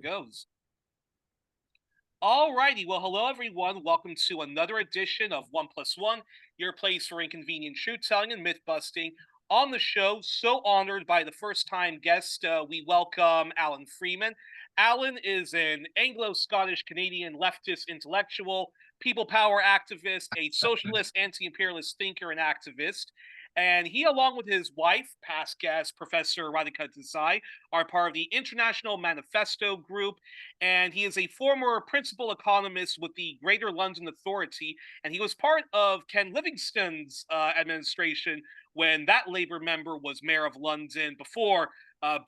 goes. Alrighty, well, hello everyone. Welcome to another edition of 1+1, your place for inconvenient truth-telling and myth-busting. On the show, so honored by the first-time guest, we welcome Alan Freeman. Alan is an Anglo-Scottish Canadian leftist intellectual, people power activist, a socialist, anti-imperialist thinker and activist. And he, along with his wife, past guest Professor Radhika Desai, are part of the International Manifesto group, and he is a former principal economist with the Greater London Authority, and he was part of Ken Livingstone's administration when that Labour member was mayor of London before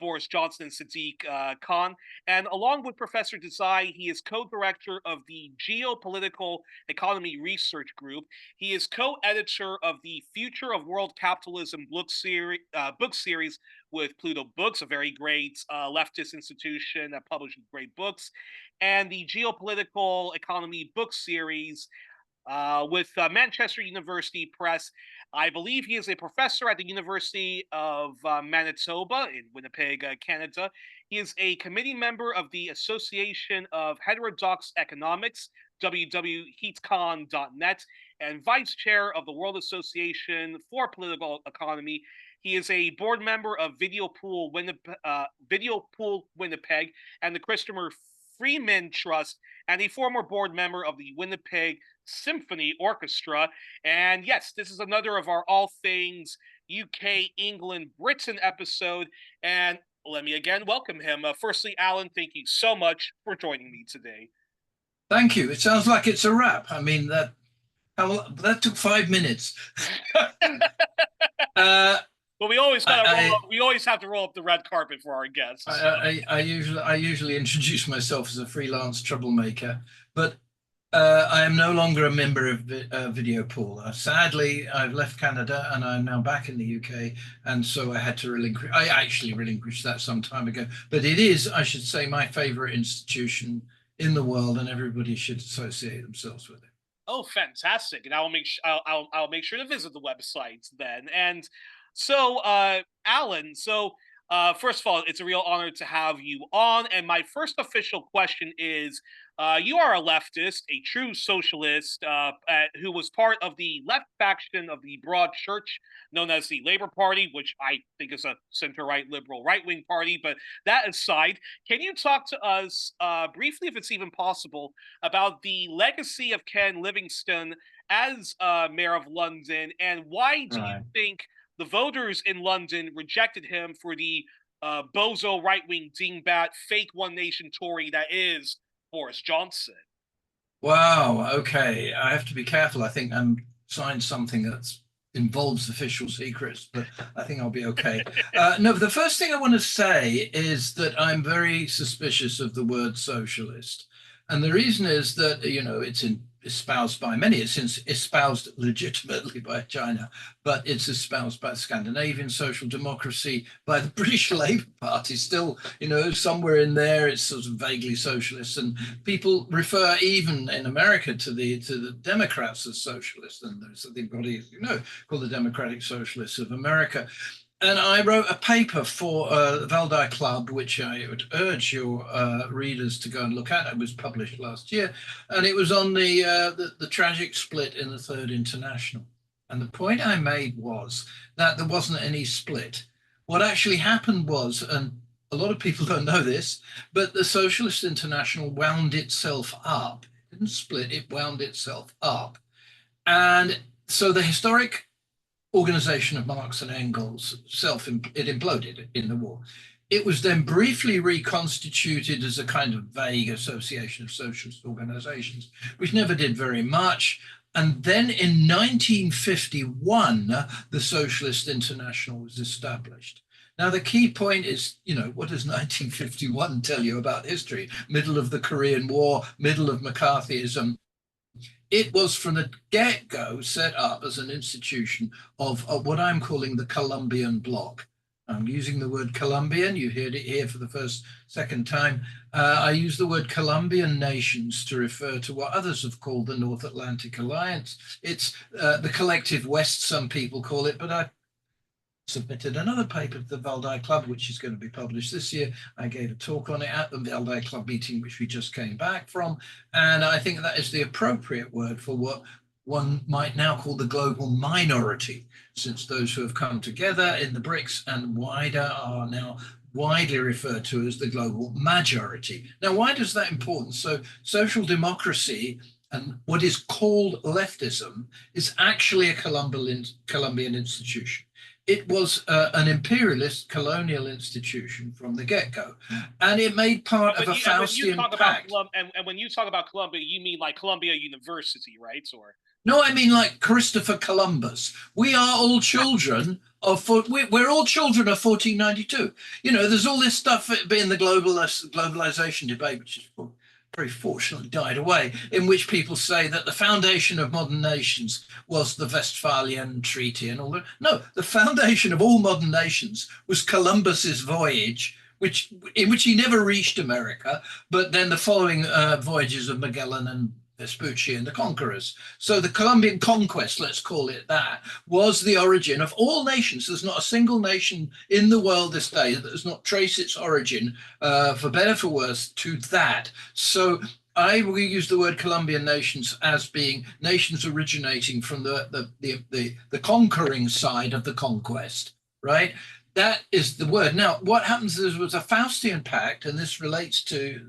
Boris Johnson and Sadiq Khan. And along with Professor Desai, he is co-director of the Geopolitical Economy Research Group. He is co-editor of the Future of World Capitalism book series with Pluto Books, a very great leftist institution that publishes great books, and the Geopolitical Economy book series with Manchester University Press. I believe he is a professor at the University of Manitoba in Winnipeg, Canada. He is a committee member of the Association of Heterodox Economics, www.heatcon.net, and vice chair of the World Association for Political Economy. He is a board member of Video Pool Winnipeg and the Christopher Freeman Trust, and a former board member of the Winnipeg Symphony Orchestra. And yes, this is another of our All Things UK, England, Britain episode. And let me again welcome him. Firstly, Alan, thank you so much for joining me today. Thank you. It sounds like it's a wrap. I mean, that took 5 minutes. Well, we always have to roll up the red carpet for our guests. I usually introduce myself as a freelance troublemaker, but I am no longer a member of Video Pool. Sadly, I've left Canada and I'm now back in the UK, and so I had to relinquish. I actually relinquished that some time ago, but it is, I should say, my favorite institution in the world, and everybody should associate themselves with it. Oh, fantastic! And I'll make sure to visit the website then. And so, Alan, first of all, it's a real honor to have you on. And my first official question is, you are a leftist, a true socialist, who was part of the left faction of the broad church known as the Labour Party, which I think is a center-right liberal right-wing party. But that aside, can you talk to us briefly, if it's even possible, about the legacy of Ken Livingstone as mayor of London, and why do you think the voters in London rejected him for the bozo right-wing dingbat fake One Nation Tory that is Boris Johnson? Wow. Okay. I have to be careful. I think I'm signed something that involves official secrets, but I think I'll be okay. No, the first thing I want to say is that I'm very suspicious of the word socialist. And the reason is that, it's espoused by many. It's espoused legitimately by China, but it's espoused by Scandinavian social democracy, by the British Labour Party. Still, somewhere in there, it's sort of vaguely socialist, and people refer even in America to the Democrats as socialists, and there's something called the Democratic Socialists of America. And I wrote a paper for the Valdai Club, which I would urge your readers to go and look at. It was published last year, and it was on the tragic split in the Third International. And the point I made was that there wasn't any split. What actually happened was, and a lot of people don't know this, but the Socialist International wound itself up. It didn't split, it wound itself up. And so the historic organization of Marx and Engels it imploded in the war. It was then briefly reconstituted as a kind of vague association of socialist organizations, which never did very much. And then in 1951, the Socialist International was established. Now, the key point is, what does 1951 tell you about history? Middle of the Korean War, middle of McCarthyism. It was from the get-go set up as an institution of what I'm calling the Columbian bloc. I'm using the word Columbian. You heard it here for the second time. I use the word Columbian nations to refer to what others have called the North Atlantic Alliance. It's the collective West, some people call it, but submitted another paper to the Valdai Club, which is going to be published this year. I gave a talk on it at the Valdai Club meeting, which we just came back from. And I think that is the appropriate word for what one might now call the global minority, since those who have come together in the BRICS and wider are now widely referred to as the global majority. Now, why is that important? So social democracy and what is called leftism is actually a Colombian institution. It was an imperialist colonial institution from the get-go, and it made part of a Faustian pact. And when you talk about Colombia, you mean like Columbia University, right? Or no, I mean like Christopher Columbus. We are all children of we're all children of 1492. You know, there's all this stuff in the globalization debate, which is very fortunately died away, in which people say that the foundation of modern nations was the Westphalian Treaty and all that. No, the foundation of all modern nations was Columbus's voyage, in which he never reached America, but then the following voyages of Magellan and Vespucci and the conquerors. So the Columbian conquest, let's call it that, was the origin of all nations. There's not a single nation in the world this day that does not trace its origin, for better for worse, to that. So I will use the word Columbian nations as being nations originating from the conquering side of the conquest, right? That is the word. Now, what happens is, was a Faustian pact, and this relates to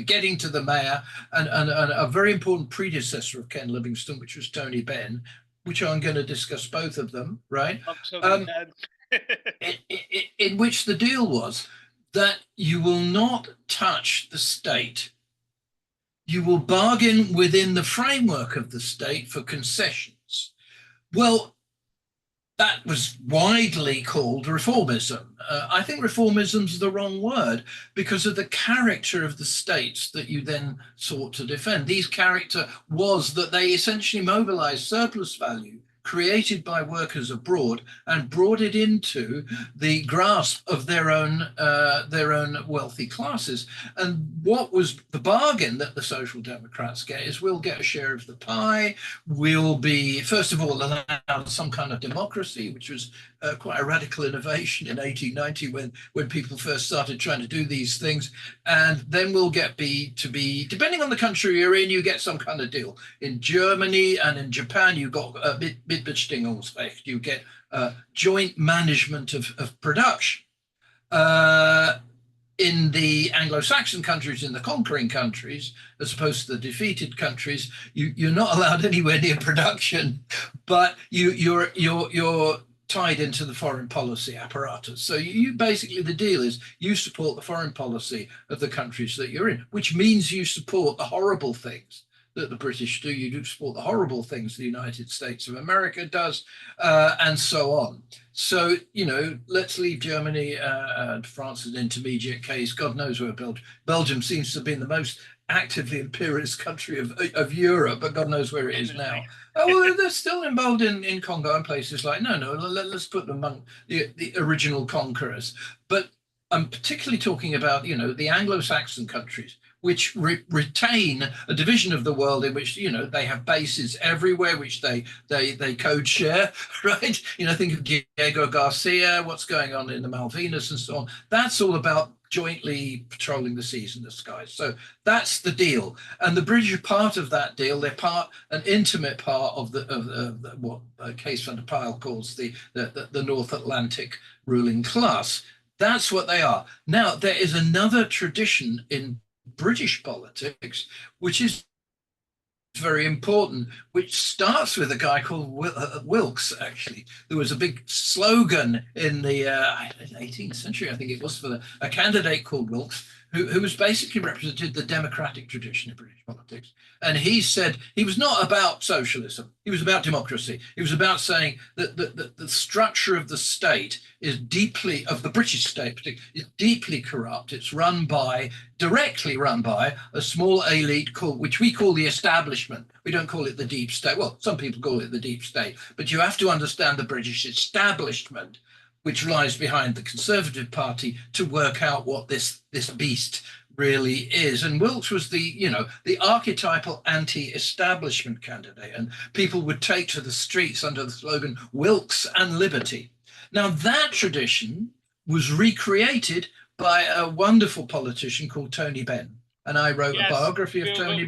getting to the mayor and a very important predecessor of Ken Livingstone, which was Tony Benn, which I'm going to discuss both of them, right? In which the deal was that you will not touch the state. You will bargain within the framework of the state for concessions. Well, that was widely called reformism. I think reformism is the wrong word because of the character of the states that you then sought to defend. These character was that they essentially mobilized surplus value created by workers abroad and brought it into the grasp of their own wealthy classes. And what was the bargain that the Social Democrats get is we'll get a share of the pie, we'll be, first of all, allowed some kind of democracy, which was quite a radical innovation in 1890 when people first started trying to do these things. And then we'll get to be, depending on the country you're in, you get some kind of deal. In Germany and in Japan, you got a Mitbestimmungsrecht, you get joint management of production. In the Anglo-Saxon countries, in the conquering countries, as opposed to the defeated countries, you're not allowed anywhere near production, but you're tied into the foreign policy apparatus. So you basically, the deal is you support the foreign policy of the countries that you're in, which means you support the horrible things that the British do. You do support the horrible things the United States of America does, and so on. So, you know, let's leave Germany and France as an intermediate case. God knows where Belgium seems to have been the most actively imperialist country of Europe, but God knows where it is now. Well, they're still involved in Congo and places like, no, let's put them among the original conquerors. But I'm particularly talking about, you know, the Anglo-Saxon countries, which retain a division of the world in which, you know, they have bases everywhere, which they code share, right? You know, think of Diego Garcia, what's going on in the Malvinas and so on. That's all about jointly patrolling the seas and the skies. So that's the deal. And the British are part of that deal. They're an intimate part of what Case van der Pijl calls the North Atlantic ruling class. That's what they are. Now, there is another tradition in British politics, which is very important, which starts with a guy called Wilkes, actually. There was a big slogan in the 18th century, I think it was, for a candidate called Wilkes, who was basically represented the democratic tradition of British politics. And he said he was not about socialism. He was about democracy. He was about saying that the structure of the state is deeply, of the British state particularly, is deeply corrupt. It's directly run by a small elite which we call the establishment. We don't call it the deep state. Well, some people call it the deep state, but you have to understand the British establishment, which lies behind the Conservative Party, to work out what this beast really is. And Wilkes was the archetypal anti-establishment candidate, and people would take to the streets under the slogan Wilkes and Liberty. Now, that tradition was recreated by a wonderful politician called Tony Benn. And I wrote a biography of Tony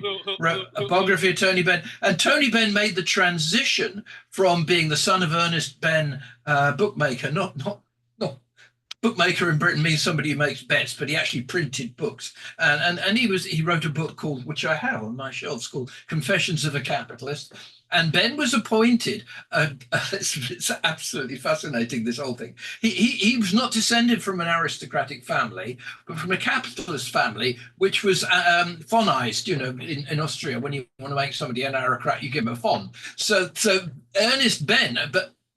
Benn. And Tony Benn made the transition from being the son of Ernest Benn, bookmaker, not bookmaker in Britain means somebody who makes bets, but he actually printed books. And he wrote a book called, which I have on my shelves, called Confessions of a Capitalist. And Benn was appointed. It's absolutely fascinating, this whole thing. He was not descended from an aristocratic family, but from a capitalist family, which was fonized. You know, in Austria, when you want to make somebody an aristocrat, you give him a fon. So Ernest Benn,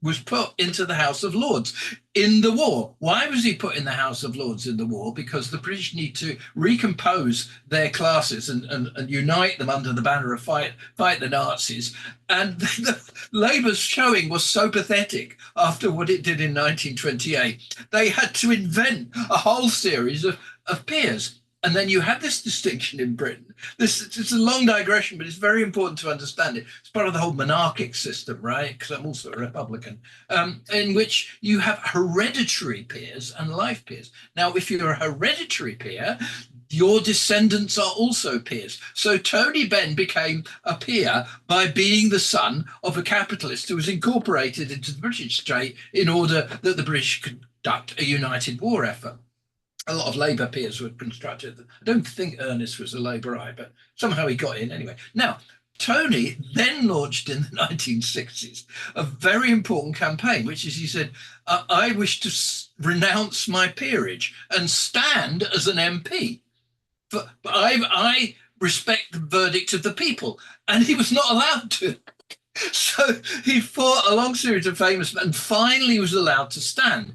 was put into the House of Lords in the war. Why was he put in the House of Lords in the war? Because the British need to recompose their classes and unite them under the banner of fight the Nazis. And the Labour's showing was so pathetic after what it did in 1928. They had to invent a whole series of peers. And then you had this distinction in Britain. It's a long digression, but it's very important to understand it. It's part of the whole monarchic system, right? Because I'm also a Republican, in which you have hereditary peers and life peers. Now, if you're a hereditary peer, your descendants are also peers. So Tony Benn became a peer by being the son of a capitalist who was incorporated into the British state in order that the British could conduct a united war effort. A lot of Labour peers were constructed. I don't think Ernest was a Labourite, but somehow he got in anyway. Now, Tony then launched in the 1960s a very important campaign, which is, he said, I wish to renounce my peerage and stand as an MP. But I respect the verdict of the people. And he was not allowed to. So he fought a long series of famous men and finally was allowed to stand.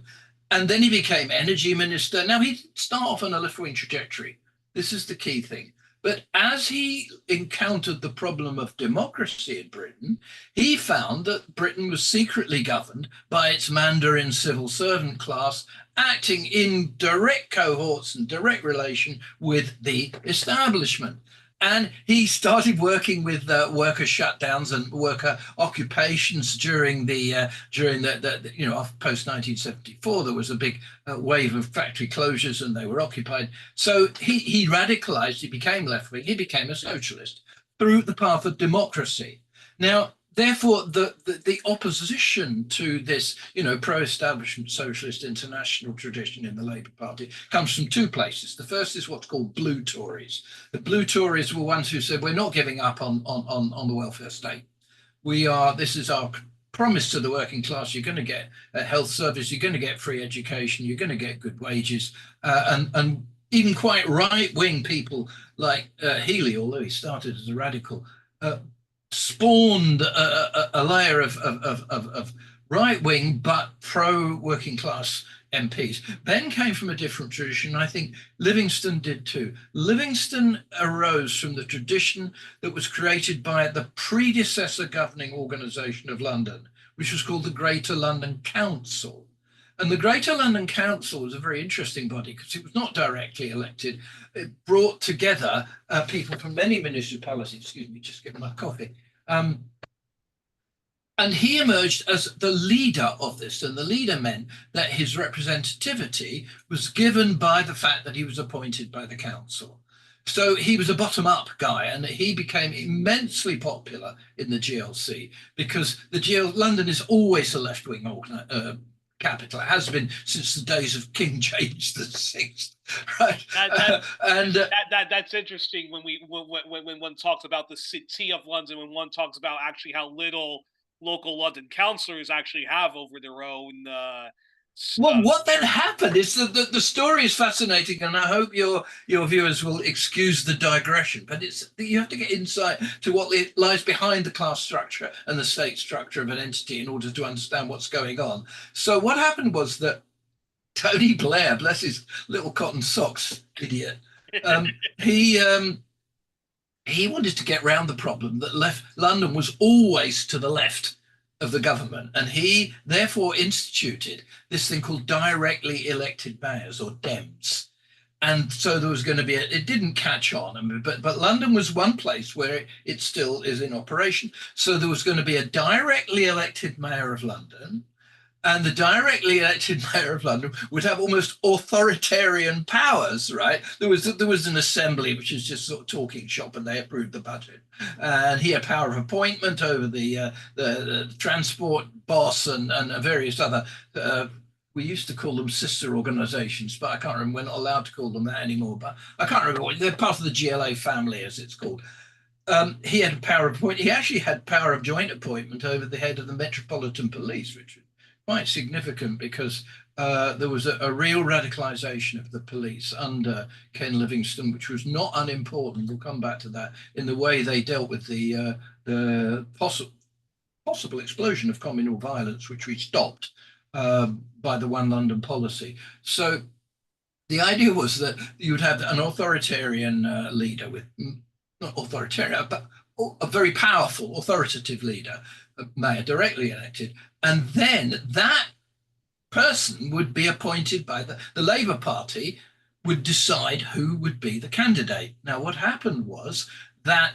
And then he became energy minister. Now, he didn't start off on a left-wing trajectory. This is the key thing. But as he encountered the problem of democracy in Britain, he found that Britain was secretly governed by its Mandarin civil servant class, acting in direct cohorts and direct relation with the establishment. And he started working with worker shutdowns and worker occupations during the post 1974. There was a big wave of factory closures and they were occupied. So he radicalized. He became left wing. He became a socialist through the path of democracy. Now, therefore, the opposition to this, pro-establishment socialist international tradition in the Labour Party comes from two places. The first is what's called blue Tories. The blue Tories were ones who said, we're not giving up on the welfare state. This is our promise to the working class. You're going to get a health service, you're going to get free education, you're going to get good wages, and even quite right-wing people like Healy, although he started as a radical, spawned a layer of right-wing but pro-working class MPs. Benn came from a different tradition. I think Livingstone did too. Livingstone arose from the tradition that was created by the predecessor governing organisation of London, which was called the Greater London Council. And the Greater London Council was a very interesting body because it was not directly elected. It brought together people from many municipalities. Excuse me, just give my coffee. And he emerged as the leader of this. And the leader meant that his representativity was given by the fact that he was appointed by the council. So he was a bottom-up guy, and he became immensely popular in the GLC because London is always a left-wing capital. It has been since the days of King James VI, right? That's interesting when one talks about the city of London, when one talks about actually how little local London councillors actually have over their own. Well, what then happened is the story is fascinating, and I hope your viewers will excuse the digression. But you have to get insight to what lies behind the class structure and the state structure of an entity in order to understand what's going on. So what happened was that Tony Blair, bless his little cotton socks, idiot, he wanted to get round the problem that London was always to the left of the government, and he therefore instituted this thing called directly elected mayors, or Dems. And so there was going to be it didn't catch on, but London was one place where it still is in operation. So there was going to be a directly elected mayor of London, And the directly elected mayor of London would have almost authoritarian powers, right? There was an assembly which was just sort of talking shop, and they approved the budget. And he had power of appointment over the transport boss and various other. We used to call them sister organisations, but I can't remember. We're not allowed to call them that anymore. But I can't remember what they're part of the GLA family, as it's called. He had power of appointment. He actually had power of joint appointment over the head of the Metropolitan Police, which was quite significant because there was a real radicalisation of the police under Ken Livingstone, which was not unimportant. We'll come back to that in the way they dealt with the possible explosion of communal violence, which we stopped by the One London policy. So the idea was that you would have an authoritarian leader with, not authoritarian, but a very powerful, authoritative leader, mayor directly elected. And then that person would be appointed by the Labour Party, would decide who would be the candidate. Now, what happened was that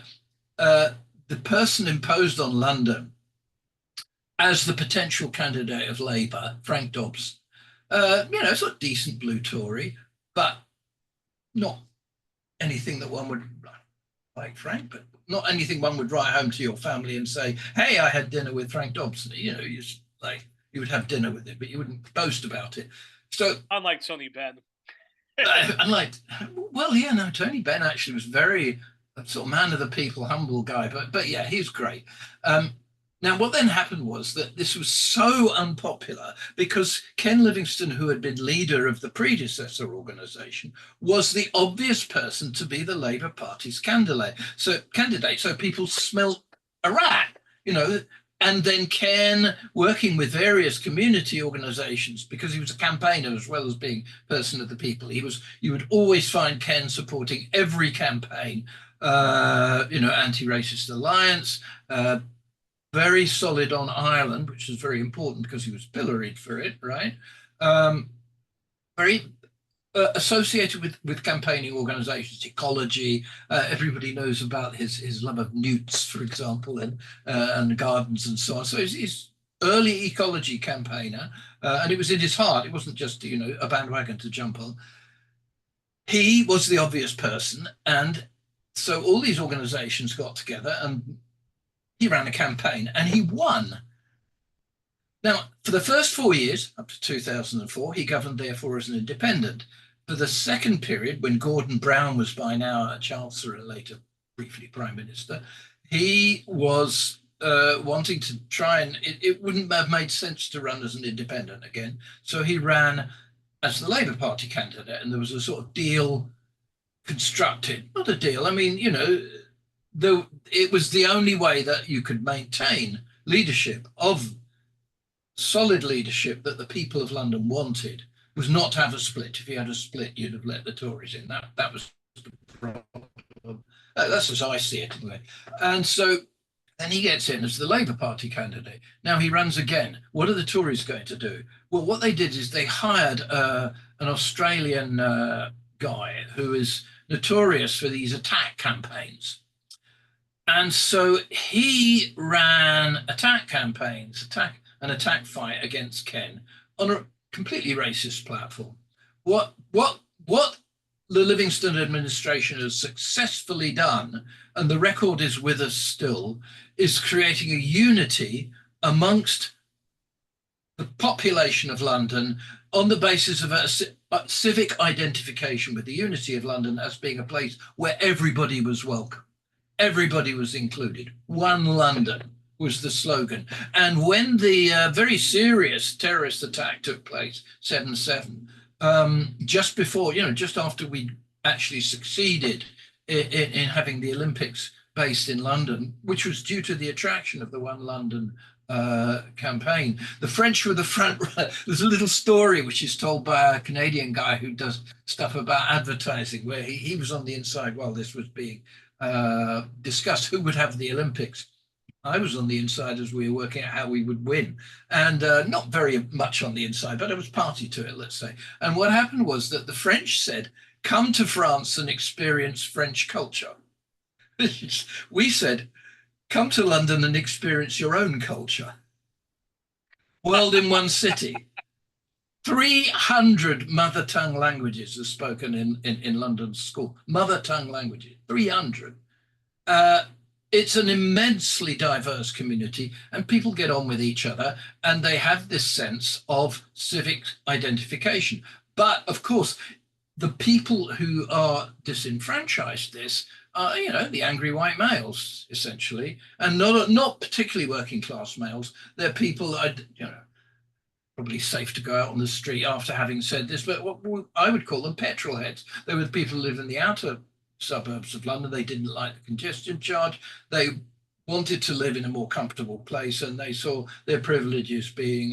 the person imposed on London as the potential candidate of Labour, Frank Dobson, sort of decent blue Tory, but not anything that one would like Frank, but not anything one would write home to your family and say, hey, I had dinner with Frank Dobson. You would have dinner with it, but you wouldn't boast about it. So unlike Tony Benn. Tony Benn actually was very sort of man of the people, humble guy, but yeah, he's great. Now, what then happened was that this was so unpopular because Ken Livingstone, who had been leader of the predecessor organisation, was the obvious person to be the Labour Party's candidate. So people smelt a rat, and then Ken, working with various community organisations, because he was a campaigner as well as being person of the people, you would always find Ken supporting every campaign, Anti-Racist Alliance, very solid on Ireland, which is very important because he was pilloried for it, right? Very associated with campaigning organisations, ecology. Everybody knows about his love of newts, for example, and gardens and so on. So he's early ecology campaigner, and it was in his heart. It wasn't just a bandwagon to jump on. He was the obvious person, and so all these organisations got together and he ran a campaign and he won. Now, for the first 4 years, up to 2004, he governed, therefore, as an independent. For the second period, when Gordon Brown was by now a Chancellor and later briefly Prime Minister, he was wanting to try and, it wouldn't have made sense to run as an independent again. So he ran as the Labour Party candidate, and there was a sort of deal constructed. Not a deal, I mean, though it was the only way that you could maintain leadership, of solid leadership that the people of London wanted, was not to have a split. If you had a split, you'd have let the Tories in. That was the problem. That's as I see it anyway. And so then he gets in as the Labour Party candidate. Now he runs again. What are the Tories going to do? Well, what they did is they hired an Australian guy who is notorious for these attack campaigns. And so he ran attack campaigns, an attack fight against Ken on a completely racist platform. What the Livingstone administration has successfully done, and the record is with us still, is creating a unity amongst the population of London on the basis of a civic identification with the unity of London as being a place where everybody was welcome. Everybody was included. One London was the slogan. And when the very serious terrorist attack took place, 7/7, just before, just after we actually succeeded in having the Olympics based in London, which was due to the attraction of the One London campaign. The French were the front runner. There's a little story which is told by a Canadian guy who does stuff about advertising, where he was on the inside while this was being discussed, who would have the Olympics. I was on the inside as we were working out how we would win, and not very much on the inside, but I was party to it, let's say. And what happened was that the French said, come to France and experience French culture. We said, come to London and experience your own culture. World in one city. 300 mother tongue languages are spoken in London school. Mother tongue languages, 300. It's an immensely diverse community, and people get on with each other, and they have this sense of civic identification. But of course, the people who are disenfranchised this are, the angry white males, essentially, and not particularly working class males. They're people, probably safe to go out on the street after having said this, but what I would call them petrol heads. They were the people who live in the outer suburbs of London. They didn't like the congestion charge. They wanted to live in a more comfortable place, and they saw their privileges being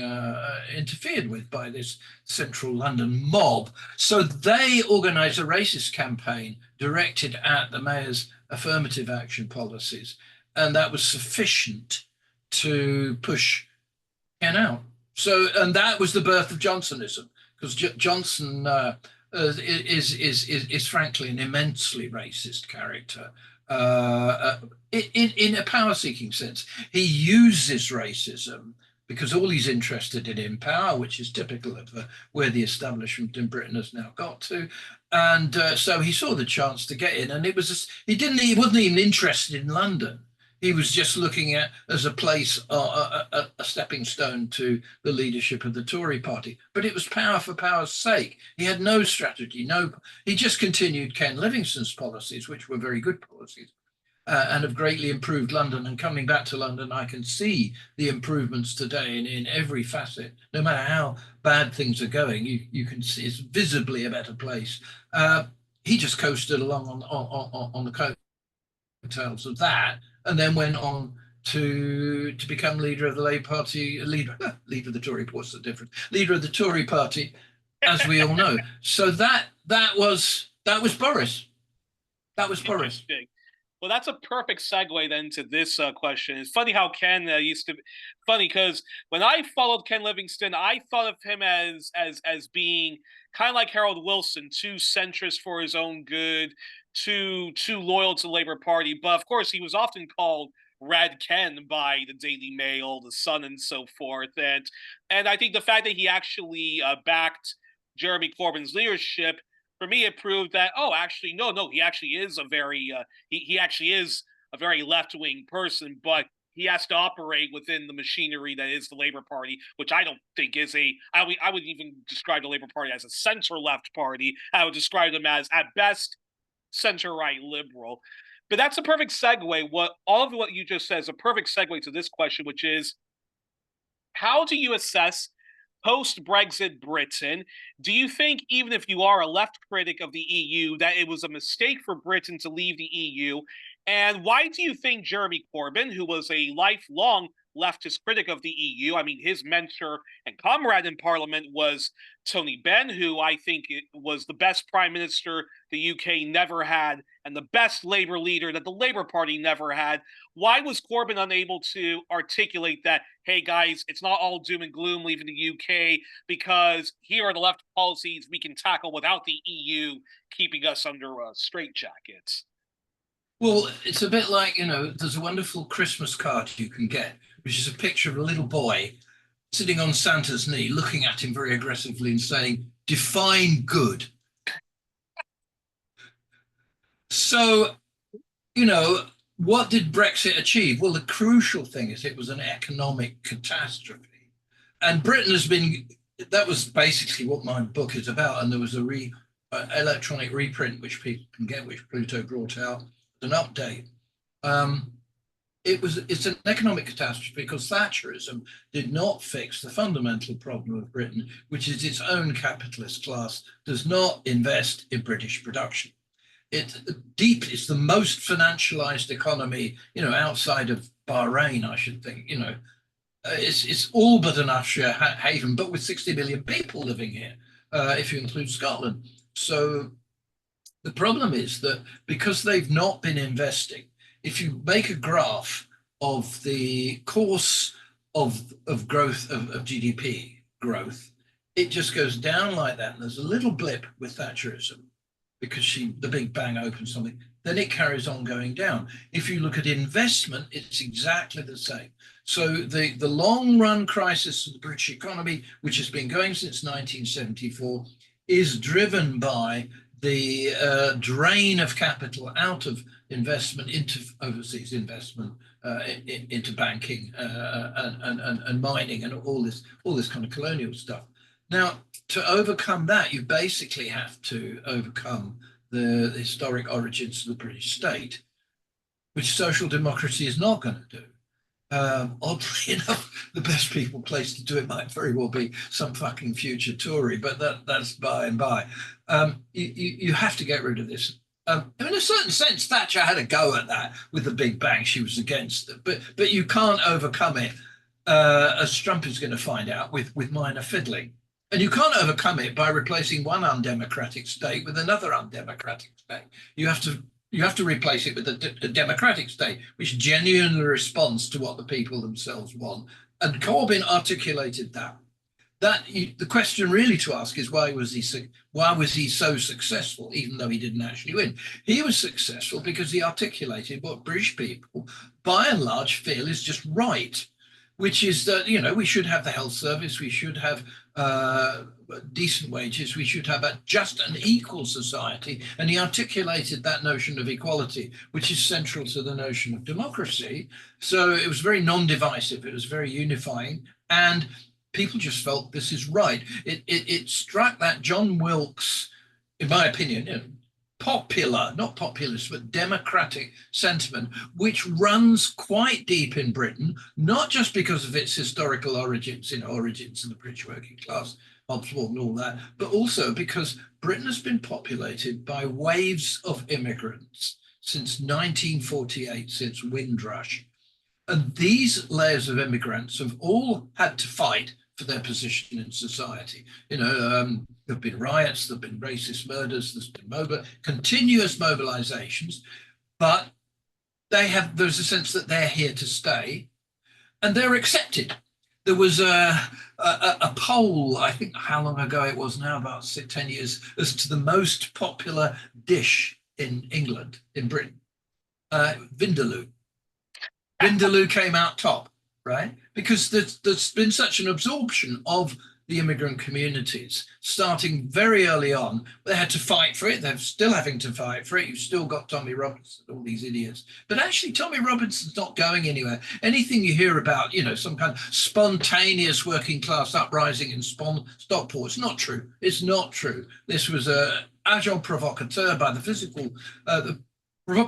interfered with by this central London mob. So they organised a racist campaign directed at the mayor's affirmative action policies, and that was sufficient to push Ken out. So, and that was the birth of Johnsonism, because Johnson is frankly an immensely racist character in a power-seeking sense. He uses racism because all he's interested in power, which is typical of where the establishment in Britain has now got to. And so he saw the chance to get in, and it was he wasn't even interested in London. He was just looking at as a place, a stepping stone to the leadership of the Tory party. But it was power for power's sake. He had no strategy. He just continued Ken Livingstone's policies, which were very good policies, and have greatly improved London. And coming back to London, I can see the improvements today in every facet. No matter how bad things are going, you can see it's visibly a better place. He just coasted along on the coattails of that, and then went on to become leader of the Labour Party, leader of the Tory. What's the difference? Leader of the Tory Party, as we all know. So that was Boris. That was Boris. Well, that's a perfect segue then to this question. It's funny how Ken used to. Funny because when I followed Ken Livingstone, I thought of him as being kind of like Harold Wilson, too centrist for his own good, too loyal to the Labour Party. But of course, he was often called Red Ken by the Daily Mail, the Sun, and so forth. And I think the fact that he actually backed Jeremy Corbyn's leadership, for me, it proved that, actually, no, he actually is a very he actually is a very left-wing person, but he has to operate within the machinery that is the Labour Party, which I don't think is I would even describe the Labour Party as a center-left party. I would describe them as, at best, center-right liberal. But that's a perfect segue. All of what you just said is a perfect segue to this question, which is, how do you assess post-Brexit Britain? Do you think, even if you are a left critic of the EU, that it was a mistake for Britain to leave the EU? And why do you think Jeremy Corbyn, who was a lifelong leftist critic of the EU, I mean, his mentor and comrade in Parliament was Tony Benn, who I think was the best prime minister the UK never had and the best Labour leader that the Labour Party never had. Why was Corbyn unable to articulate that, hey, guys, it's not all doom and gloom leaving the UK, because here are the left policies we can tackle without the EU keeping us under straitjackets? Well, it's a bit like, there's a wonderful Christmas card you can get, which is a picture of a little boy sitting on Santa's knee, looking at him very aggressively and saying, define good. So, what did Brexit achieve? Well, the crucial thing is it was an economic catastrophe. And Britain has been, that was basically what my book is about. And there was a electronic reprint, which people can get, which Pluto brought out, an update. It's an economic catastrophe because Thatcherism did not fix the fundamental problem of Britain, which is its own capitalist class does not invest in British production. It's the most financialized economy, outside of Bahrain, I should think. It's all but an Usher haven, but with 60 million people living here, if you include Scotland. So the problem is that because they've not been investing, if you make a graph of the course of growth of GDP growth, it just goes down like that. And there's a little blip with Thatcherism because the Big Bang opened something. then it carries on going down. If you look at investment, it's exactly the same. So the long run crisis of the British economy, which has been going since 1974, is driven by the drain of capital out of investment into overseas investment, into banking and mining and all this kind of colonial stuff. Now, to overcome that, you basically have to overcome the historic origins of the British state, which social democracy is not going to do. Oddly enough, the best people placed to do it might very well be some fucking future Tory, but that's by and by. You have to get rid of this. In a certain sense, Thatcher had a go at that with the Big Bang. She was against it, but you can't overcome it, as Trump is going to find out, with minor fiddling. And you can't overcome it by replacing one undemocratic state with another undemocratic state. You have to replace it with a democratic state, which genuinely responds to what the people themselves want. And Corbyn articulated that. The question really to ask is why was he so successful, even though he didn't actually win? He was successful because he articulated what British people, by and large, feel is just right, which is that, we should have the health service, we should have decent wages, we should have a just and equal society. And he articulated that notion of equality, which is central to the notion of democracy. So it was very non-divisive, it was very unifying, and people just felt this is right. It struck that John Wilkes, in my opinion, popular, not populist, but democratic sentiment, which runs quite deep in Britain, not just because of its historical origins, origins in the British working class, Hobbes and all that, but also because Britain has been populated by waves of immigrants since 1948, since Windrush. And these layers of immigrants have all had to fight for their position in society. There have been riots, there have been racist murders, there's been continuous mobilizations, but there's a sense that they're here to stay and they're accepted. There was a poll, I think how long ago it was now, about 10 years, as to the most popular dish in England, in Britain. Vindaloo. Vindaloo came out top, right? Because there's been such an absorption of the immigrant communities, starting very early on. They had to fight for it. They're still having to fight for it. You've still got Tommy Robinson, all these idiots. But actually, Tommy Robinson's not going anywhere. Anything you hear about, some kind of spontaneous working class uprising in Stockport, it's not true. It's not true. This was an agent provocateur by the physical,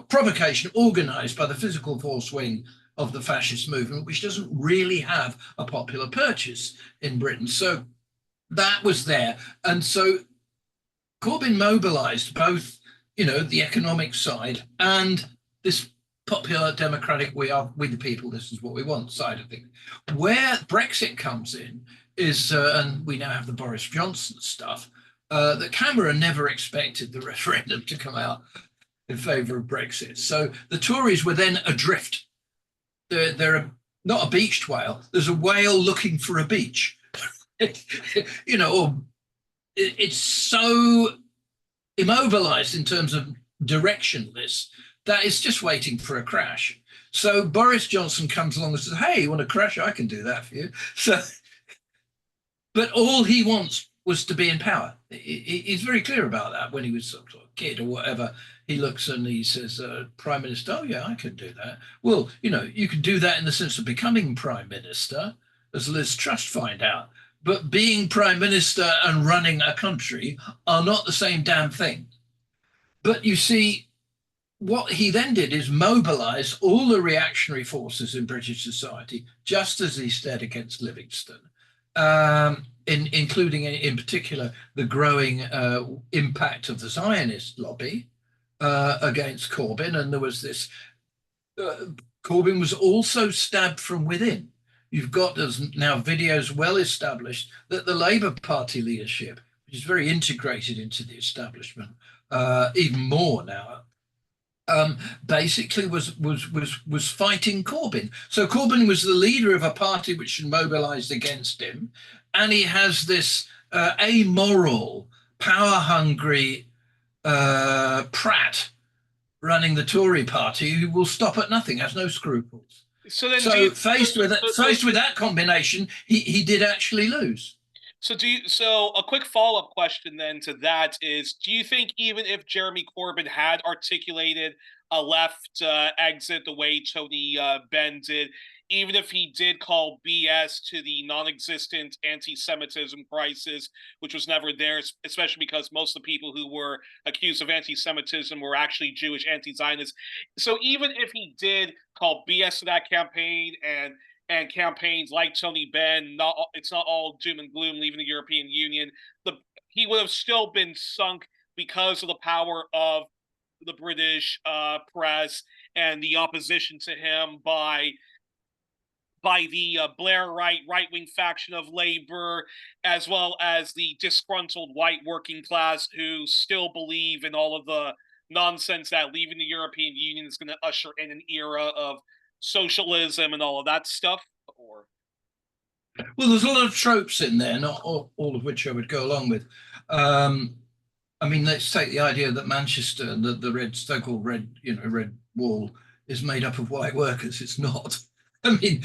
provocation organized by the physical force wing of the fascist movement, which doesn't really have a popular purchase in Britain. So that was there. And so Corbyn mobilized both, the economic side and this popular democratic, we the people, this is what we want side of things. Where Brexit comes in is, and we now have the Boris Johnson stuff, that Cameron never expected the referendum to come out in favour of Brexit. So the Tories were then adrift. They're not a beached whale. There's a whale looking for a beach. Or it's so immobilized in terms of directionless that it's just waiting for a crash. So Boris Johnson comes along and says, hey, you want to crash? I can do that for you. So, but all he wants was to be in power. He's very clear about that when he was sort of a kid or whatever. He looks and he says, Prime Minister, oh, yeah, I can do that. Well, you can do that in the sense of becoming Prime Minister, as Liz Truss find out. But being Prime Minister and running a country are not the same damn thing. But you see, what he then did is mobilize all the reactionary forces in British society, just as he said against Livingstone, including in particular the growing impact of the Zionist lobby, against Corbyn. And there was this, Corbyn was also stabbed from within. You've got, there's now videos well established that the Labour Party leadership, which is very integrated into the establishment, even more now, basically was fighting Corbyn. So Corbyn was the leader of a party which had mobilised against him, and he has this amoral, power-hungry prat running the Tory party who will stop at nothing, has no scruples. So then, So faced with that combination, he did actually lose. So a quick follow-up question then to that is, do you think even if Jeremy Corbyn had articulated a left exit the way Tony Benn did, even if he did call BS to the non-existent anti-Semitism crisis, which was never there, especially because most of the people who were accused of anti-Semitism were actually Jewish anti-Zionists. So even if he did call BS to that campaign and campaigns like Tony Benn, it's not all doom and gloom leaving the European Union, he would have still been sunk because of the power of the British press and the opposition to him by the Blairite right-wing faction of Labour, as well as the disgruntled white working class who still believe in all of the nonsense that leaving the European Union is going to usher in an era of socialism and all of that stuff. Or well, there's a lot of tropes in there, not all of which I would go along with. I mean, let's take the idea that Manchester, the red so-called red wall, is made up of white workers. It's not. I mean,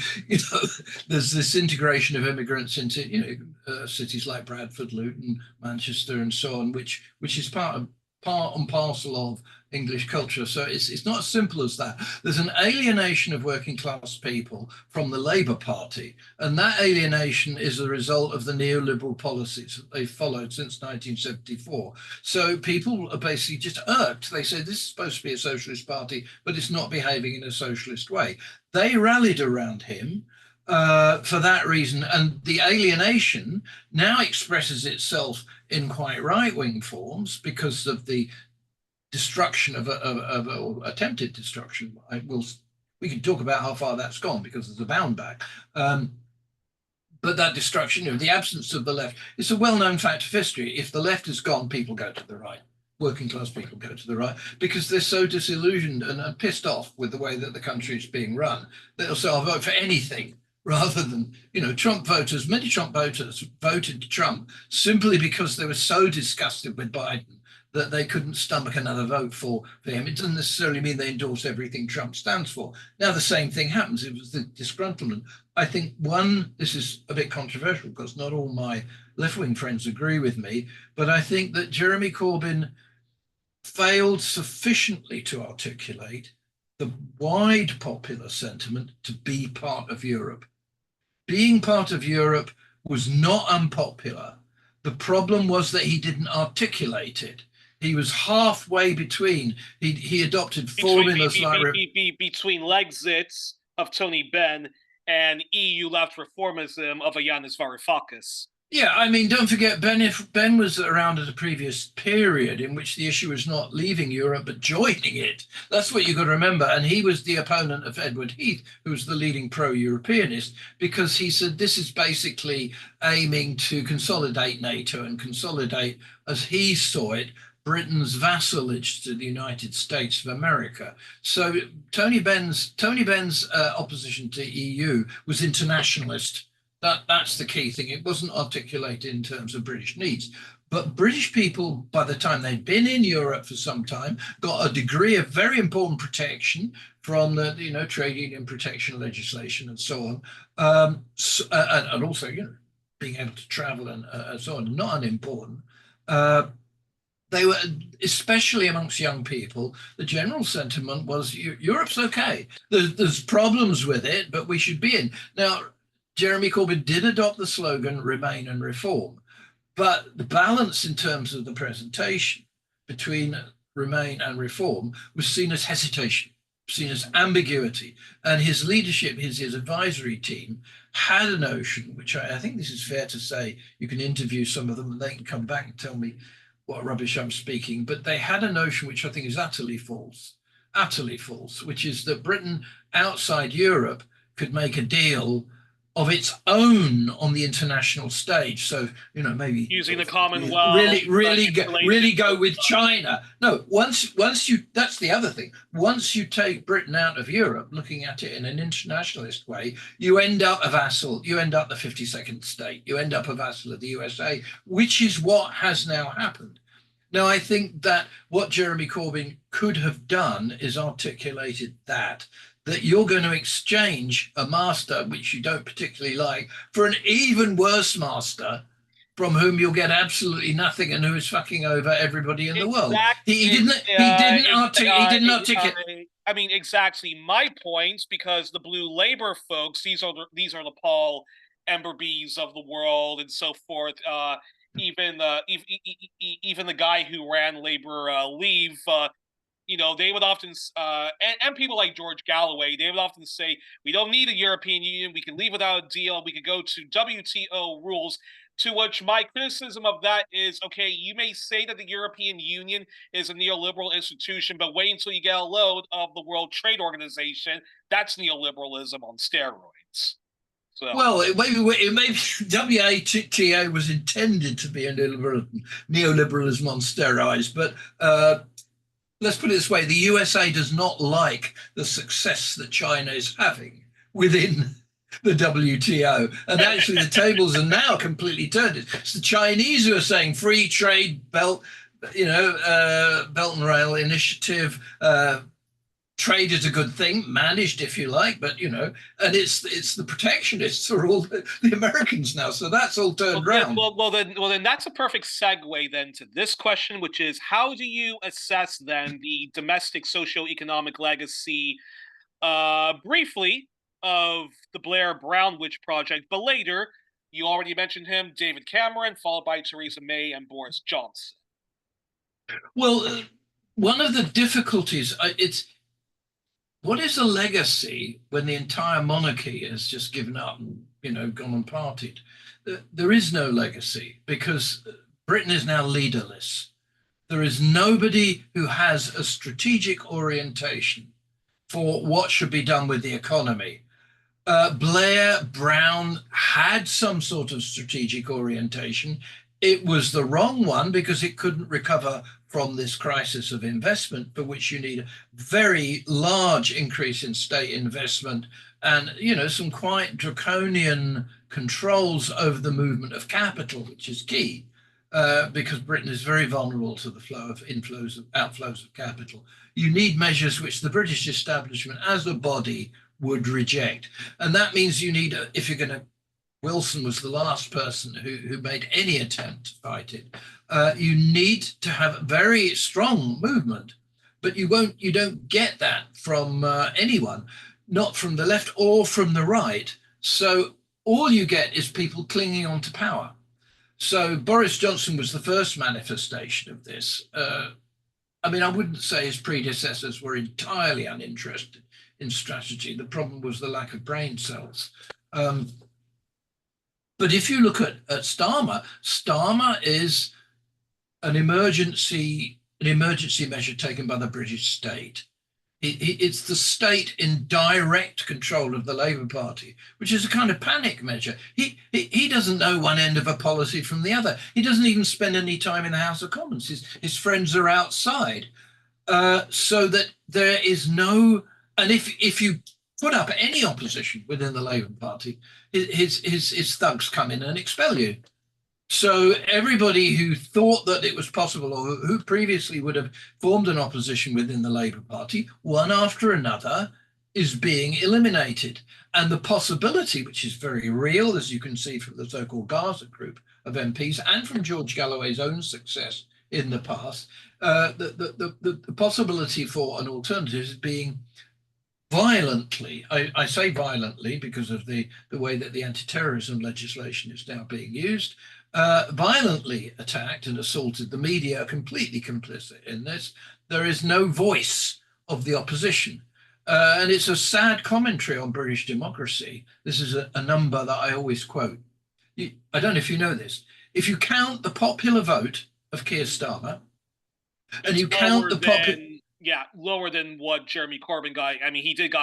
there's this integration of immigrants into cities like Bradford, Luton, Manchester, and so on, which is part and parcel of English culture. So it's not as simple as that. There's an alienation of working class people from the Labour Party, and that alienation is a result of the neoliberal policies that they've followed since 1974. So people are basically just irked. They say this is supposed to be a socialist party, but it's not behaving in a socialist way. They rallied around him for that reason, and the alienation now expresses itself in quite right-wing forms because of the destruction of attempted destruction. We can talk about how far that's gone because there's a bound back. But that destruction, the absence of the left, it's a well-known fact of history. If the left is gone, people go to the right. Working class people go to the right because they're so disillusioned and pissed off with the way that the country is being run. They'll say, I'll vote for anything rather than, Trump voters. Many Trump voters voted Trump simply because they were so disgusted with Biden that they couldn't stomach another vote for him. It doesn't necessarily mean they endorse everything Trump stands for. Now, the same thing happens. It was the disgruntlement. I think this is a bit controversial because not all my left-wing friends agree with me, but I think that Jeremy Corbyn failed sufficiently to articulate the wide popular sentiment to be part of Europe. Being part of Europe was not unpopular. The problem was that he didn't articulate it. He was halfway between. He adopted formulas between Lexits of Tony Benn and EU left reformism of Yanis Varoufakis. Yeah, I mean, don't forget, Ben was around at a previous period in which the issue was not leaving Europe, but joining it. That's what you've got to remember. And he was the opponent of Edward Heath, who was the leading pro-Europeanist, because he said this is basically aiming to consolidate NATO and consolidate, as he saw it, Britain's vassalage to the United States of America. So Tony Benn's opposition to EU was internationalist. That's the key thing. It wasn't articulated in terms of British needs. But British people, by the time they'd been in Europe for some time, got a degree of very important protection from the trade union protection legislation and so on, and also being able to travel and so on. Not unimportant. They were, especially amongst young people, the general sentiment was Europe's okay. There's problems with it, but we should be in. Now, Jeremy Corbyn did adopt the slogan Remain and Reform, but the balance in terms of the presentation between Remain and Reform was seen as hesitation, seen as ambiguity. And his leadership, his advisory team had a notion, which I think this is fair to say, you can interview some of them and they can come back and tell me what rubbish I'm speaking, but they had a notion which I think is utterly false, which is that Britain outside Europe could make a deal of its own on the international stage. So, maybe using the Commonwealth, really go with China. No, once you, that's the other thing. Once you take Britain out of Europe, looking at it in an internationalist way, you end up a vassal, you end up the 52nd state, you end up a vassal of the USA, which is what has now happened. No, I think that what Jeremy Corbyn could have done is articulated that you're going to exchange a master which you don't particularly like for an even worse master from whom you'll get absolutely nothing and who is fucking over everybody in the world. He didn't articulate. I mean, exactly my points, because the Blue Labour folks, these are the Paul Emberbys of the world and so forth. Even the guy who ran Labour Leave, they would often, and people like George Galloway, they would often say, we don't need a European Union, we can leave without a deal, we could go to WTO rules. To which my criticism of that is, okay, you may say that the European Union is a neoliberal institution, but wait until you get a load of the World Trade Organization. That's neoliberalism on steroids. So. Well, maybe WTO was intended to be a neoliberalism on steroids, but let's put it this way: the USA does not like the success that China is having within the WTO, and actually the tables are now completely turned. It's the Chinese who are saying free trade belt, belt and rail initiative. Trade is a good thing, managed if you like, but and it's the protectionists are all the Americans now, so that's all turned around. Well, then that's a perfect segue then to this question, which is, how do you assess then the domestic socio-economic legacy, briefly, of the Blair Brown Witch Project, but later, you already mentioned him, David Cameron, followed by Theresa May and Boris Johnson? Well, one of the difficulties, what is a legacy when the entire monarchy has just given up and gone and partied? There is no legacy because Britain is now leaderless. There is nobody who has a strategic orientation for what should be done with the economy. Blair, Brown had some sort of strategic orientation. It was the wrong one because it couldn't recover from this crisis of investment, for which you need a very large increase in state investment and some quite draconian controls over the movement of capital, which is key, because Britain is very vulnerable to the flow of inflows and outflows of capital. You need measures which the British establishment as a body would reject. And that means you need, if you're going to, Wilson was the last person who made any attempt to fight it. You need to have a very strong movement, but you don't get that from anyone, not from the left or from the right. So all you get is people clinging on to power. So Boris Johnson was the first manifestation of this. I mean, I wouldn't say his predecessors were entirely uninterested in strategy. The problem was the lack of brain cells. But if you look at Starmer is an emergency measure taken by the British state. It's the state in direct control of the Labour Party, which is a kind of panic measure. He doesn't know one end of a policy from the other. He doesn't even spend any time in the House of Commons. His friends are outside, so that there is no. And if you put up any opposition within the Labour Party, his thugs come in and expel you. So everybody who thought that it was possible, or who previously would have formed an opposition within the Labour Party, one after another, is being eliminated. And the possibility, which is very real, as you can see from the so-called Gaza group of MPs and from George Galloway's own success in the past, the possibility for an alternative is being violently, I say violently because of the way that the anti-terrorism legislation is now being used, violently attacked and assaulted. The media are completely complicit in this. There is no voice of the opposition. And it's a sad commentary on British democracy. This is a number that I always quote. I don't know if you know this. If you count the popular vote of Keir Starmer, and you count the popular... Yeah, lower than what Jeremy Corbyn got. I mean, he did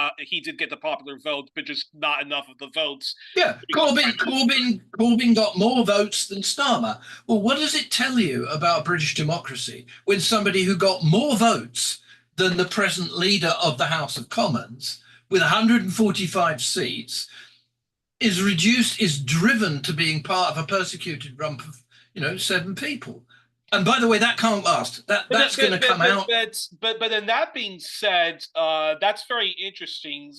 get the popular vote, but just not enough of the votes. Yeah, Corbyn got more votes than Starmer. Well, what does it tell you about British democracy when somebody who got more votes than the present leader of the House of Commons, with 145 seats, is driven to being part of a persecuted rump of 7 people? And by the way, that can't last. That's going to come out. But then that being said, that's very interesting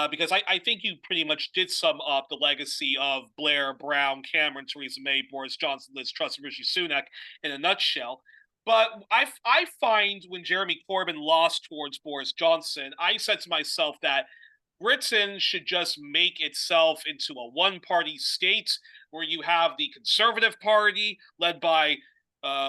because I think you pretty much did sum up the legacy of Blair, Brown, Cameron, Theresa May, Boris Johnson, Liz Truss, and Rishi Sunak in a nutshell. But I find when Jeremy Corbyn lost towards Boris Johnson, I said to myself that Britain should just make itself into a one-party state where you have the Conservative Party led by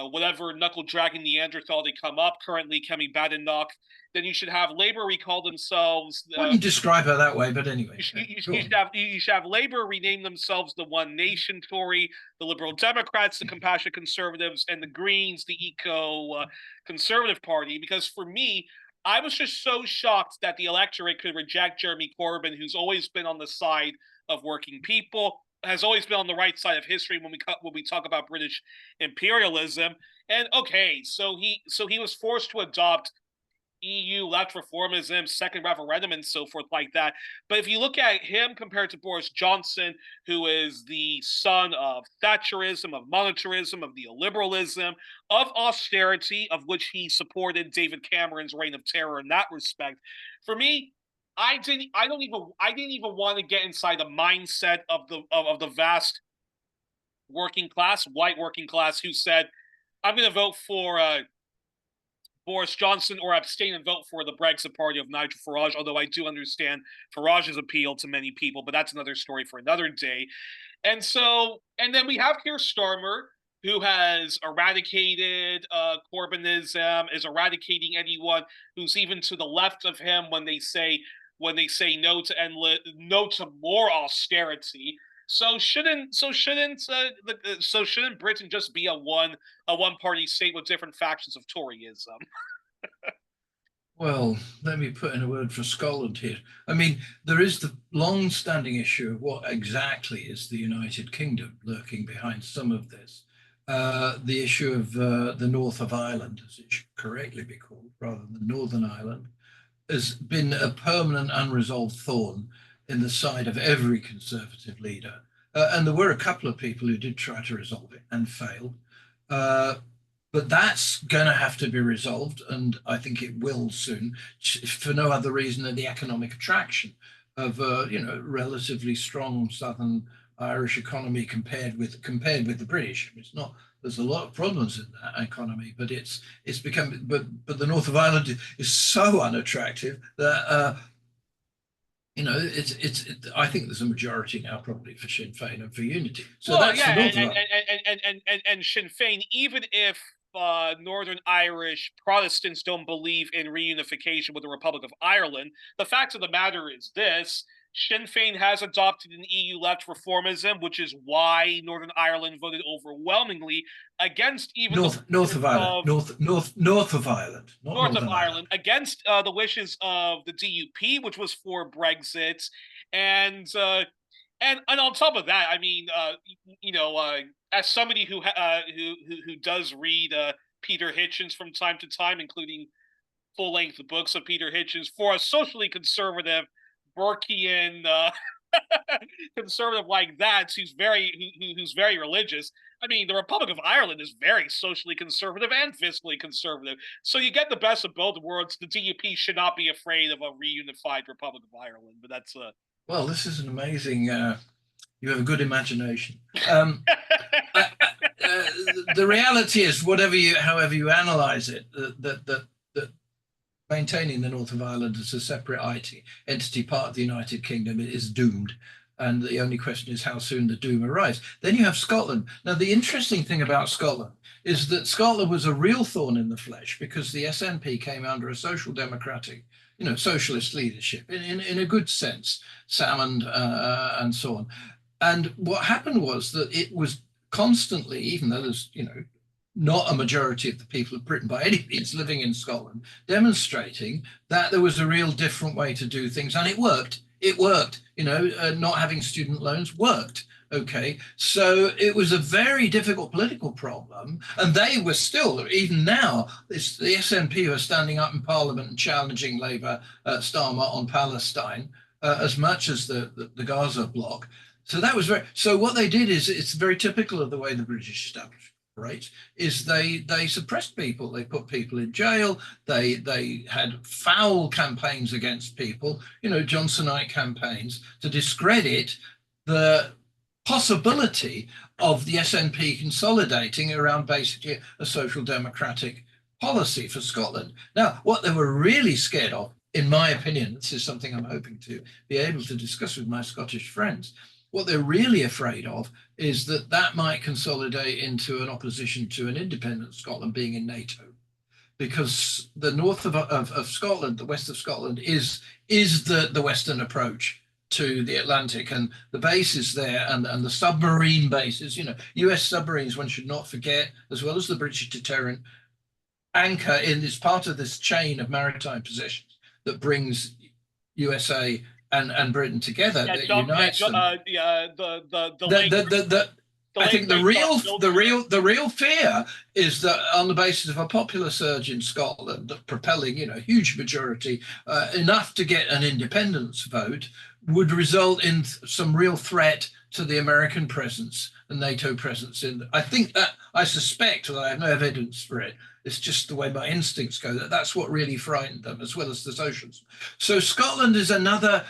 whatever knuckle-dragging Neanderthal they come up, currently Kemi Badenoch. Then you should have Labour recall themselves. Wouldn't describe her that way, but anyway. You should have Labour rename themselves the One Nation Tory, the Liberal Democrats, the Compassionate Conservatives, and the Greens, the Eco-Conservative Party. Because for me, I was just so shocked that the electorate could reject Jeremy Corbyn, who's always been on the side of working people, has always been on the right side of history when we talk about British imperialism. And okay, so he was forced to adopt EU left reformism, second referendum, and so forth like that. But if you look at him compared to Boris Johnson, who is the son of Thatcherism, of monetarism, of neoliberalism, of austerity, of which he supported David Cameron's reign of terror in that respect, for me, I didn't even want to get inside the mindset of the vast working class, white working class, who said, "I'm going to vote for Boris Johnson or abstain and vote for the Brexit party of Nigel Farage." Although I do understand Farage's appeal to many people, but that's another story for another day. And then we have Keir Starmer, who has eradicated Corbynism, is eradicating anyone who's even to the left of him when they say no to more austerity. So shouldn't Britain just be a one party state with different factions of Toryism? Well, let me put in a word for Scotland here. I mean, there is the long-standing issue of what exactly is the United Kingdom lurking behind some of this. The issue of the north of Ireland, as it should correctly be called, rather than Northern Ireland, has been a permanent unresolved thorn in the side of every Conservative leader. And there were a couple of people who did try to resolve it and failed. But that's going to have to be resolved, and I think it will soon, for no other reason than the economic attraction of relatively strong Southern Irish economy compared with the British. It's not. There's a lot of problems in that economy, but it's become. But the north of Ireland is so unattractive that I think there's a majority now probably for Sinn Féin and for unity. So that's the north of Ireland. And Sinn Féin, even if Northern Irish Protestants don't believe in reunification with the Republic of Ireland, the fact of the matter is this: Sinn Féin has adopted an EU left reformism, which is why Northern Ireland voted overwhelmingly against even north of Ireland, against the wishes of the DUP, which was for Brexit, and on top of that, I mean, as somebody who does read Peter Hitchens from time to time, including full-length books of Peter Hitchens, for a socially conservative Burkean conservative like that, who's very religious. I mean, the Republic of Ireland is very socially conservative and fiscally conservative. So you get the best of both worlds. The DUP should not be afraid of a reunified Republic of Ireland. But that's well, this is an amazing. You have a good imagination. The reality is, however you analyze it, that maintaining the north of Ireland as a separate entity, part of the United Kingdom, is doomed. And the only question is how soon the doom arrives. Then you have Scotland. Now, the interesting thing about Scotland is that Scotland was a real thorn in the flesh because the SNP came under a social democratic, socialist leadership in a good sense, Salmond and so on. And what happened was that it was constantly, even though there's, not a majority of the people of Britain by any means living in Scotland, demonstrating that there was a real different way to do things. And it worked. It worked. Not having student loans worked. Okay. So it was a very difficult political problem. And they were still, even now, it's the SNP who are standing up in Parliament and challenging Labour Starmer on Palestine as much as the Gaza bloc. So that was so what they did is it's very typical of the way the British establishment operates is they suppressed people. They put people in jail. They had foul campaigns against people, Johnsonite campaigns to discredit the possibility of the SNP consolidating around basically a social democratic policy for Scotland. Now, what they were really scared of, in my opinion, this is something I'm hoping to be able to discuss with my Scottish friends, what they're really afraid of is that that might consolidate into an opposition to an independent Scotland being in NATO. Because the north of Scotland, the west of Scotland, is the Western approach to the Atlantic, and the bases there and the submarine bases, US submarines, one should not forget, as well as the British deterrent, anchor in this part of this chain of maritime possessions that brings USA and Britain together, that unites them. I think the real fear is that on the basis of a popular surge in Scotland, propelling a huge majority, enough to get an independence vote, would result in some real threat to the American presence and NATO presence I suspect, although I have no evidence for it, it's just the way my instincts go, that's what really frightened them, as well as the socialism. So Scotland is another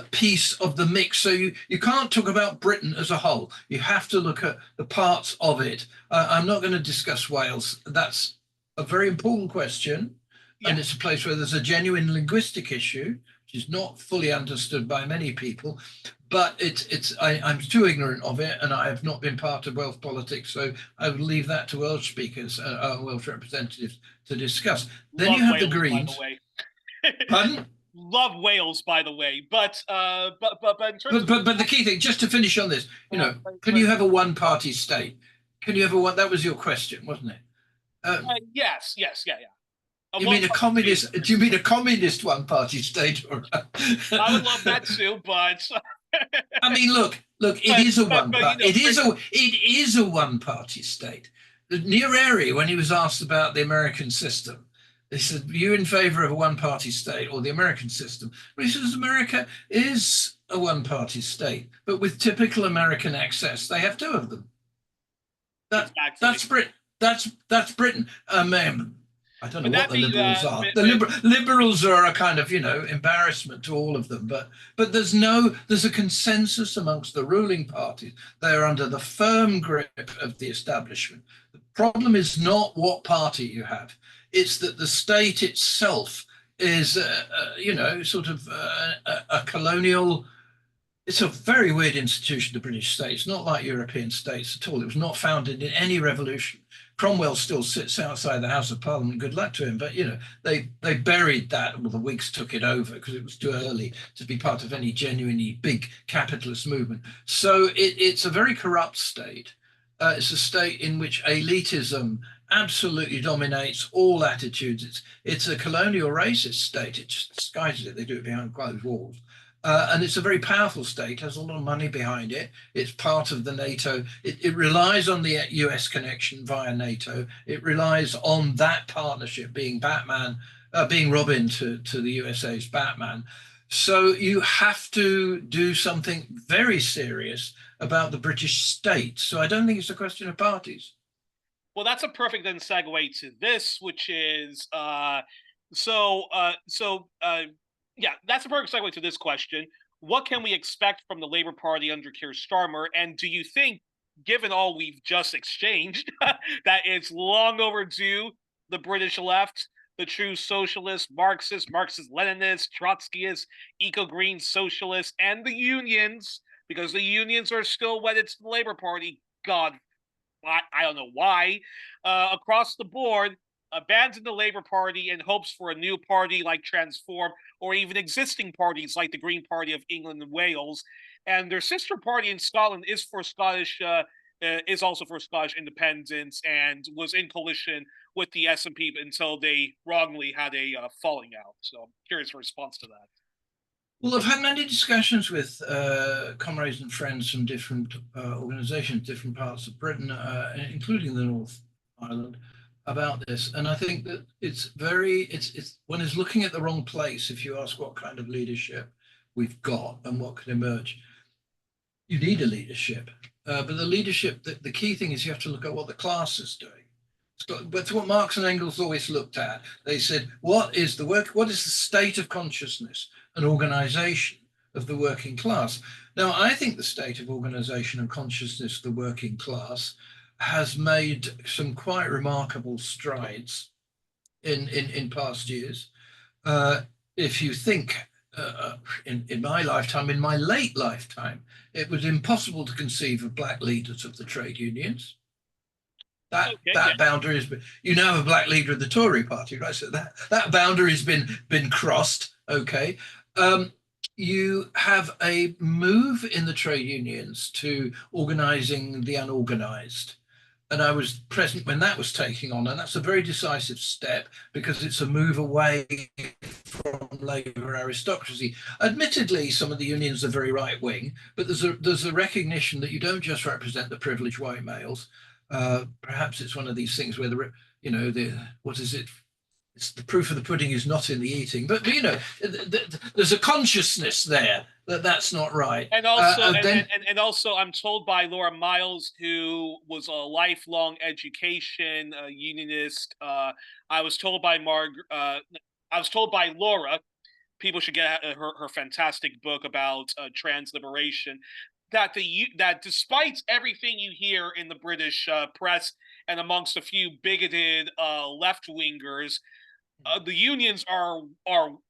piece of the mix. So you can't talk about Britain as a whole. You have to look at the parts of it. I'm not going to discuss Wales. That's a very important question. Yeah. And it's a place where there's a genuine linguistic issue, which is not fully understood by many people. But I'm too ignorant of it, and I have not been part of Welsh politics, so I would leave that to Welsh speakers, Welsh representatives to discuss. Then you have Wales, the Greens. Pardon? Love Wales, by the way, but the key thing, just to finish on this, can you have a one-party state? Can you have a that was your question, wasn't it? Yes, yeah. You mean a communist? Do you mean a communist one-party state? Or I would love that too, but. I mean, look. It is a one-party state. Youri, when he was asked about the American system, they said, "Are you in favour of a one-party state or the American system?" Well, he says America is a one-party state, but with typical American excess, they have two of them. That's Britain. That's Britain. I don't know what the liberals are. The liberals are a kind of, embarrassment to all of them. But there's a consensus amongst the ruling parties. They are under the firm grip of the establishment. The problem is not what party you have. It's that the state itself is, sort of a colonial. It's a very weird institution, the British state. It's not like European states at all. It was not founded in any revolution. Cromwell still sits outside the House of Parliament. Good luck to him. But, they buried that. Well, the Whigs took it over because it was too early to be part of any genuinely big capitalist movement. So it's a very corrupt state. It's a state in which elitism absolutely dominates all attitudes. It's a colonial racist state. It just disguises it. They do it behind closed walls. And it's a very powerful state, has a lot of money behind it. It's part of the NATO. It relies on the US connection via NATO. It relies on that partnership being being Robin to the USA's Batman. So you have to do something very serious about the British state. So I don't think it's a question of parties. Well, that's a perfect then segue to this, which is yeah, that's a perfect segue to this question. What can we expect from the Labour Party under Keir Starmer? And do you think, given all we've just exchanged, that it's long overdue, the British left, the true socialist, Marxist-Leninist, Trotskyist, eco-green socialist, and the unions, because the unions are still wedded to the Labour Party, God, I don't know why, across the board, abandon the Labour Party in hopes for a new party like Transform, or even existing parties like the Green Party of England and Wales. And their sister party in Scotland is also for Scottish independence and was in coalition with the SNP until they wrongly had a falling out. So I'm curious for a response to that. Well, I've had many discussions with comrades and friends from different organisations, different parts of Britain, including the North Ireland, about this. And I think that it's one is looking at the wrong place if you ask what kind of leadership we've got and what can emerge. You need a leadership. but the leadership, the key thing is you have to look at what the class is doing. That's what Marx and Engels always looked at. They said, what is the state of consciousness and organization of the working class? Now, I think the state of organization and consciousness of the working class has made some quite remarkable strides in past years. If you think in my lifetime, in my late lifetime, it was impossible to conceive of black leaders of the trade unions. That boundary has been. You now have a black leader of the Tory party, right? So that boundary has been crossed. Okay. You have a move in the trade unions to organising the unorganised. And I was present when that was taking on, and that's a very decisive step because it's a move away from Labour aristocracy. Admittedly, some of the unions are very right wing, but there's a recognition that you don't just represent the privileged white males. Perhaps it's one of these things where what is it? It's the proof of the pudding is not in the eating, but there's a consciousness there that's not right. And also, and also, I'm told by Laura Miles, who was a lifelong education unionist. I was told by Laura. People should get her fantastic book about trans liberation. That despite everything you hear in the British press and amongst a few bigoted left wingers, the unions are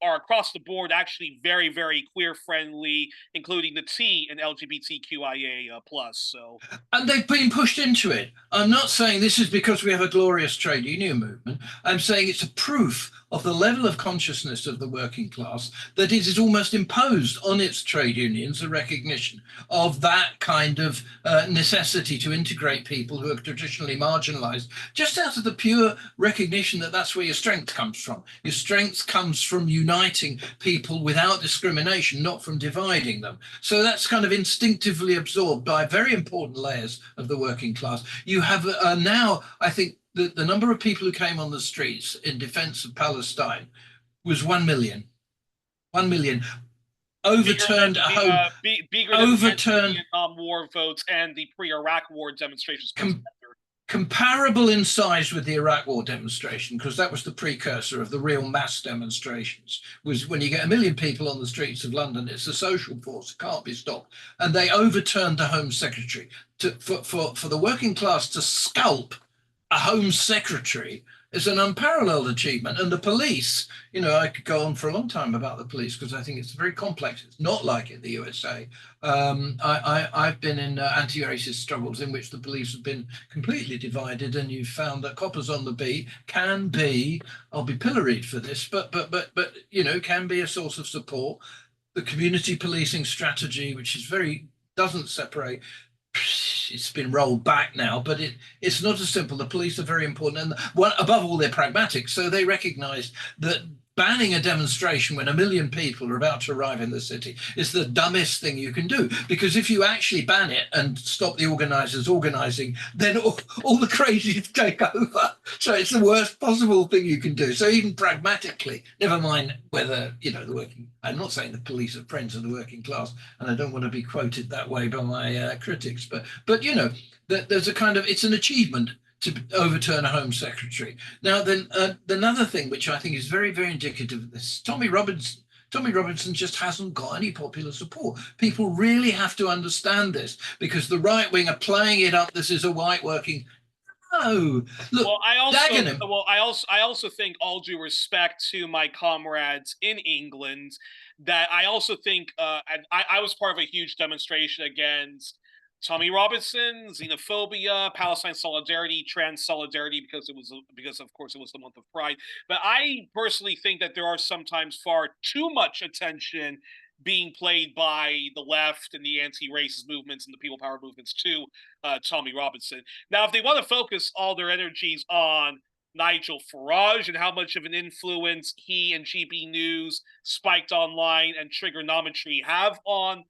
across the board actually very, very queer friendly, including the T in LGBTQIA plus. So, and they've been pushed into it. I'm not saying this is because we have a glorious trade union movement. I'm saying it's a proof of the level of consciousness of the working class that it is almost imposed on its trade unions a recognition of that kind of necessity to integrate people who are traditionally marginalized, just out of the pure recognition that that's where your strength comes from. Your strength comes from uniting people without discrimination, not from dividing them. So that's kind of instinctively absorbed by very important layers of the working class. You have now, I think, the number of people who came on the streets in defense of Palestine was 1 million. 1 million. Overturned a home. Overturned the Vietnam War votes and the pre-Iraq War demonstrations. Comparable in size with the Iraq War demonstration, because that was the precursor of the real mass demonstrations, was when you get 1 million people on the streets of London, it's a social force, it can't be stopped. And they overturned the Home Secretary. For the working class to scalp a Home Secretary is an unparalleled achievement. And the police, I could go on for a long time about the police because I think it's very complex. It's not like in the USA. I've been in anti-racist struggles in which the police have been completely divided, and you've found that coppers on the beat can be, I'll be pilloried for this, but can be a source of support. The community policing strategy, which is doesn't separate. It's been rolled back now, but it's not as simple. The police are very important, and above all, they're pragmatic. So they recognize that banning a demonstration when 1 million people are about to arrive in the city is the dumbest thing you can do, because if you actually ban it and stop the organizers organizing, then all the crazies take over. So it's the worst possible thing you can do. So even pragmatically, never mind whether I'm not saying the police are friends of the working class, and I don't want to be quoted that way by my critics, but there's a kind of, it's an achievement to overturn a Home Secretary. Now, then another thing which I think is very, very indicative of this, Tommy Robinson just hasn't got any popular support. People really have to understand this, because the right wing are playing it up. This is a white working. No, look. Well, I also think, all due respect to my comrades in England, that I also think I was part of a huge demonstration against Tommy Robinson, xenophobia, Palestine solidarity, trans solidarity, because of course it was the month of Pride. But I personally think that there are sometimes far too much attention being played by the left and the anti-racist movements and the people power movements to Tommy Robinson. Now, if they want to focus all their energies on Nigel Farage and how much of an influence he and GB News, Spiked Online, and Trigonometry have on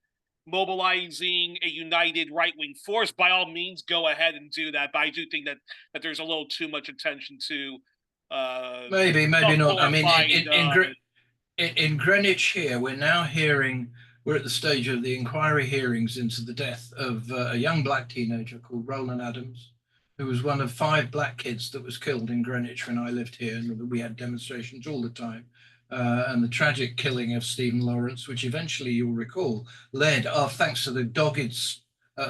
mobilizing a united right-wing force, by all means, go ahead and do that. But I do think that there's a little too much attention to maybe not. I mean, in Greenwich here, we're now hearing we're at the stage of the inquiry hearings into the death of a young black teenager called Roland Adams, who was one of 5 black kids that was killed in Greenwich when I lived here, and we had demonstrations all the time. And the tragic killing of Stephen Lawrence, which eventually, you'll recall, led, thanks to the dogged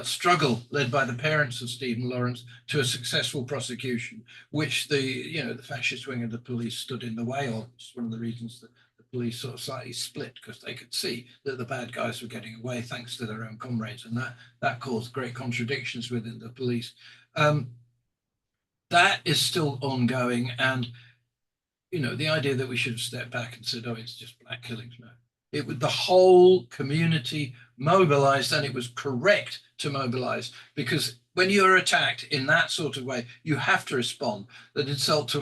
struggle led by the parents of Stephen Lawrence, to a successful prosecution, which the fascist wing of the police stood in the way of. It's one of the reasons that the police sort of slightly split, because they could see that the bad guys were getting away thanks to their own comrades, and that caused great contradictions within the police. That is still ongoing, and the idea that we should have stepped back and said, oh, it's just black killings. No, it was the whole community mobilized, and it was correct to mobilize, because when you're attacked in that sort of way, you have to respond. That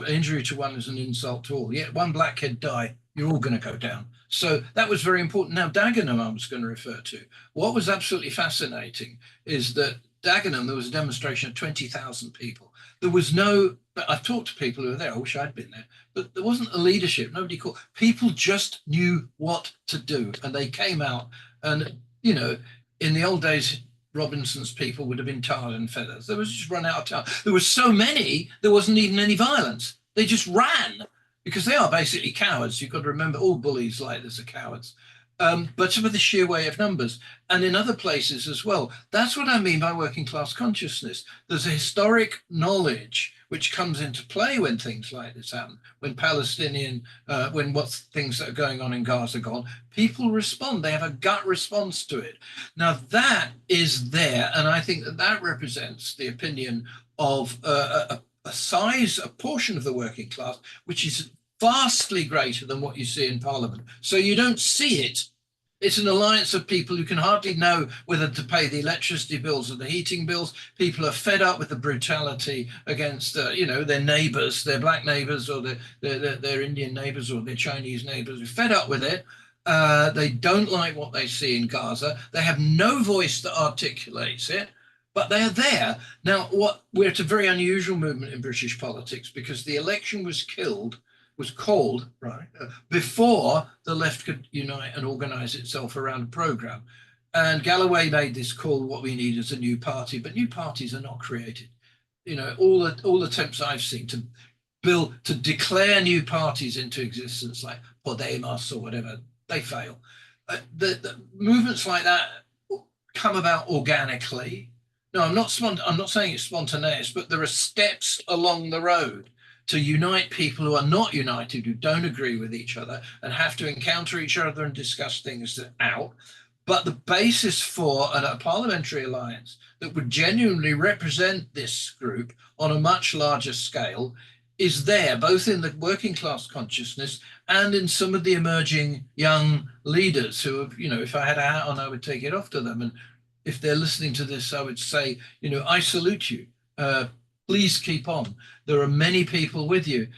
injury to one is an insult to all. Yet one black kid die, you're all going to go down. So that was very important. Now, Dagenham, I was going to refer to. What was absolutely fascinating is that Dagenham, there was a demonstration of 20,000 people. There was no, I've talked to people who were there, I wish I'd been there, but there wasn't a leadership, nobody called. People just knew what to do, and they came out, and, in the old days, Robinson's people would have been tarred and feathers. They was just run out of town. There were so many, there wasn't even any violence. They just ran, because they are basically cowards. You've got to remember, all bullies like this are cowards. But for the sheer way of numbers, and in other places as well. That's what I mean by working class consciousness. There's a historic knowledge which comes into play when things like this happen, when things that are going on in Gaza go on, people respond. They have a gut response to it. Now that is there, and I think that represents the opinion of a portion of the working class, which is vastly greater than what you see in Parliament. So you don't see it. It's an alliance of people who can hardly know whether to pay the electricity bills or the heating bills. People are fed up with the brutality against, their neighbours, their black neighbours, or their Indian neighbours, or their Chinese neighbours. They're fed up with it. They don't like what they see in Gaza. They have no voice that articulates it, but they're there. Now, we're at a very unusual movement in British politics, because the election was called before the left could unite and organise itself around a programme. And Galloway made this call, what we need is a new party, but new parties are not created. All attempts I've seen to declare new parties into existence, like Podemos or whatever, they fail. The movements like that come about organically. No, I'm not saying it's spontaneous, but there are steps along the road to unite people who are not united, who don't agree with each other, and have to encounter each other and discuss things out. But the basis for a parliamentary alliance that would genuinely represent this group on a much larger scale is there, both in the working class consciousness and in some of the emerging young leaders who have, if I had a hat on, I would take it off to them. And if they're listening to this, I would say, I salute you. Please keep on. There are many people with you.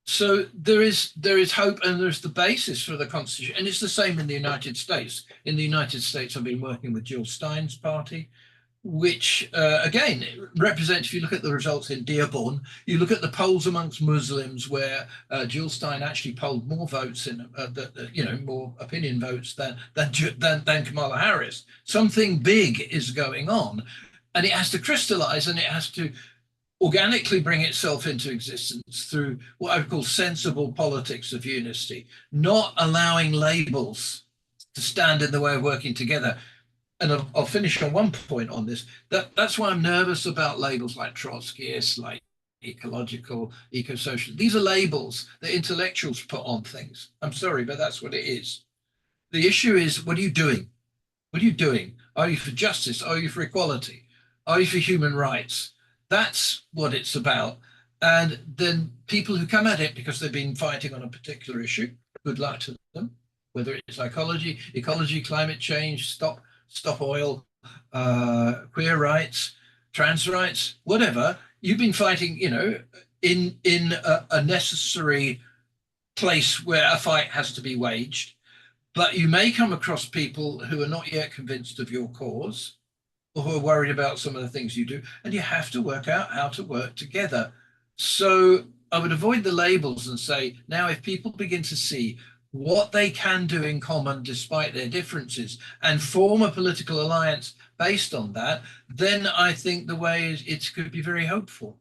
So there is hope, and there's the basis for the Constitution. And it's the same in the United States. In the United States, I've been working with Jill Stein's party, which, again, represents, if you look at the results in Dearborn, you look at the polls amongst Muslims, where Jill Stein actually polled more votes, more opinion votes than Kamala Harris. Something big is going on, and it has to crystallize, and it has to organically bring itself into existence through what I would call sensible politics of unity, not allowing labels to stand in the way of working together. And I'll finish on one point on this. That's why I'm nervous about labels like Trotskyist, like ecological, eco-social. These are labels that intellectuals put on things. I'm sorry, but that's what it is. The issue is, what are you doing? What are you doing? Are you for justice? Are you for equality? Are you for human rights? That's what it's about. And then people who come at it because they've been fighting on a particular issue, good luck to them, whether it's ecology, climate change, stop oil, queer rights, trans rights, whatever. You've been fighting, in a necessary place where a fight has to be waged, but you may come across people who are not yet convinced of your cause, or who are worried about some of the things you do, and you have to work out how to work together. So I would avoid the labels and say, now if people begin to see what they can do in common despite their differences and form a political alliance based on that, then I think the way is it could be very hopeful.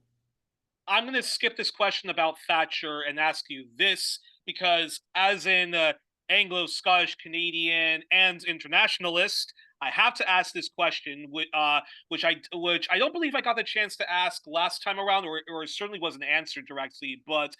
I'm going to skip this question about Thatcher and ask you this because, as an Anglo-Scottish Canadian and internationalist, I have to ask this question, which I don't believe I got the chance to ask last time around, or certainly wasn't answered directly. But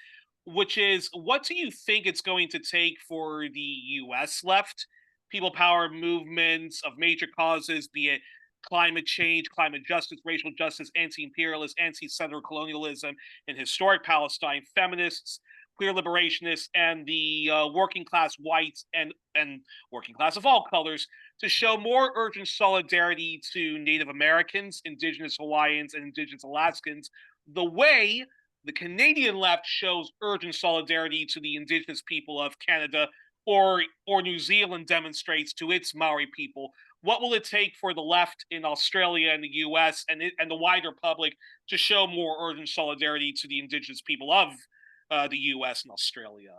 which is, what do you think it's going to take for the U.S. left, people power movements of major causes, be it climate change, climate justice, racial justice, anti-imperialist, anti-settler colonialism, and historic Palestine, feminists, queer liberationists, and the working class whites and working class of all colors to show more urgent solidarity to Native Americans, Indigenous Hawaiians, and Indigenous Alaskans, the way the Canadian left shows urgent solidarity to the Indigenous people of Canada, or New Zealand demonstrates to its Maori people. What will it take for the left in Australia and the US and the wider public to show more urgent solidarity to the Indigenous people of the US and Australia?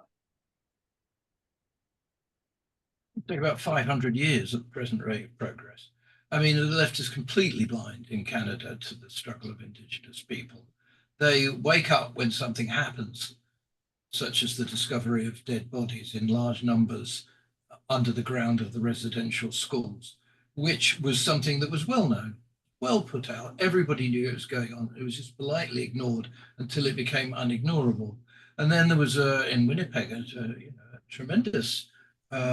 Take about 500 years at the present rate of progress. I mean, the left is completely blind in Canada to the struggle of Indigenous people. They wake up when something happens, such as the discovery of dead bodies in large numbers under the ground of the residential schools, which was something that was well known, well put out. Everybody knew it was going on. It was just politely ignored until it became unignorable. And then there was in Winnipeg a tremendous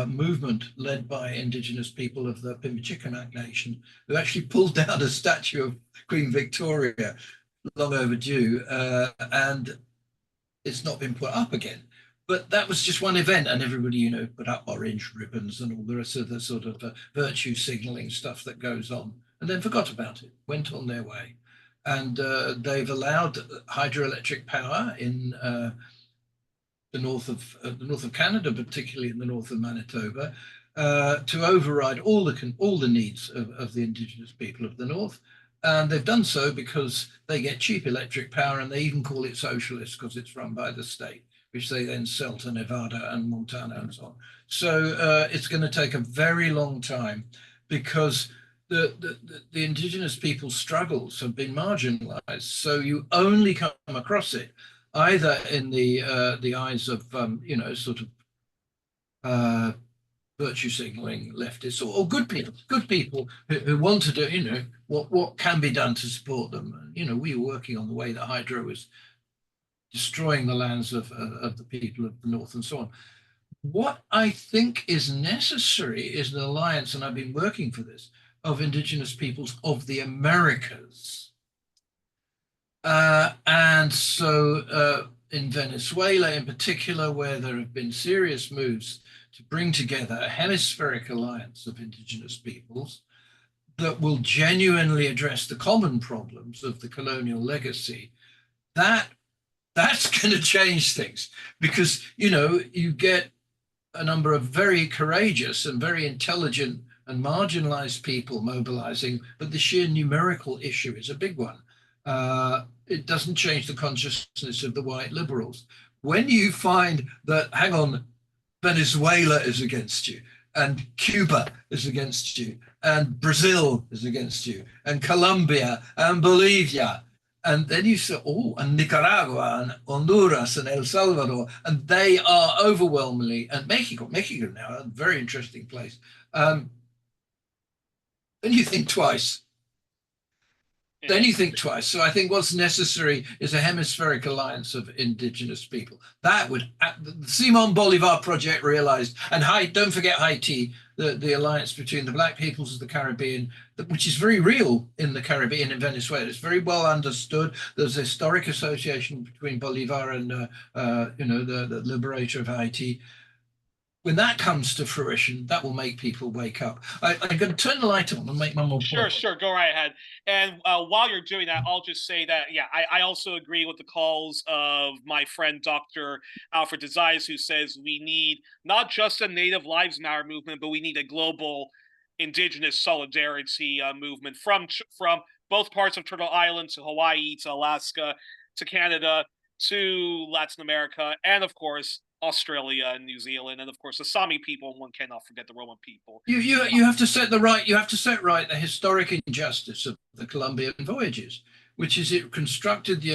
movement led by Indigenous people of the Pimicikamak Nation, who actually pulled down a statue of Queen Victoria, long overdue, and it's not been put up again. But that was just one event, and everybody, put up orange ribbons and all the rest of the sort of virtue signaling stuff that goes on, and then forgot about it, went on their way. And they've allowed hydroelectric power in the north of Canada, particularly in the north of Manitoba, to override all the needs of the Indigenous people of the north. And they've done so because they get cheap electric power, and they even call it socialist because it's run by the state, which they then sell to Nevada and Montana and so on. So it's going to take a very long time because the Indigenous people's struggles have been marginalized. So you only come across it either in the eyes of sort of virtue signaling leftists or good people who want to do what can be done to support them. We were working on the way that hydro was destroying the lands of the people of the north and so on. What I think is necessary is an alliance, and I've been working for this, of Indigenous peoples of the Americas. And so in Venezuela in particular, where there have been serious moves to bring together a hemispheric alliance of Indigenous peoples that will genuinely address the common problems of the colonial legacy, that's going to change things, because you get a number of very courageous and very intelligent and marginalized people mobilizing, but the sheer numerical issue is a big one. It doesn't change the consciousness of the white liberals. When you find that, hang on, Venezuela is against you, and Cuba is against you, and Brazil is against you, and Colombia, and Bolivia, and then you say, oh, and Nicaragua, and Honduras, and El Salvador, and they are overwhelmingly, and Mexico now, a very interesting place. Then you think twice. Then you think twice. So I think what's necessary is a hemispheric alliance of Indigenous people. That would, the Simon Bolivar project realized, and don't forget Haiti, the alliance between the Black peoples of the Caribbean, which is very real in the Caribbean and Venezuela. It's very well understood. There's a historic association between Bolivar and, the liberator of Haiti. When that comes to fruition, that will make people wake up. I'm going to turn the light on and make one more point. Sure, go right ahead. And while you're doing that, I'll just say that, yeah, I also agree with the calls of my friend Dr. Alfred Desires, who says we need not just a Native Lives Matter movement, but we need a global Indigenous solidarity movement from both parts of Turtle Island to Hawaii to Alaska to Canada to Latin America, and of course Australia and New Zealand, and of course the Sami people, and one cannot forget the Roman people. You have to set right the historic injustice of the Columbian voyages, which is it constructed the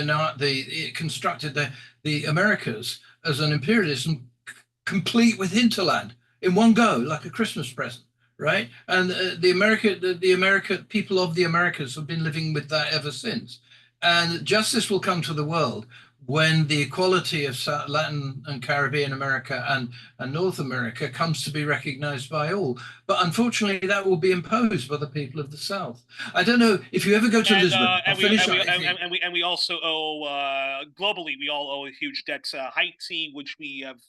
Americas as an imperialism complete with hinterland in one go, like a Christmas present, right? And the American people of the Americas have been living with that ever since. And justice will come to the world when the equality of Latin and Caribbean America and North America comes to be recognized by all. But unfortunately, that will be imposed by the people of the South. I don't know if you ever go to Lisbon. And we also owe, globally, we all owe a huge debt to Haiti, which we have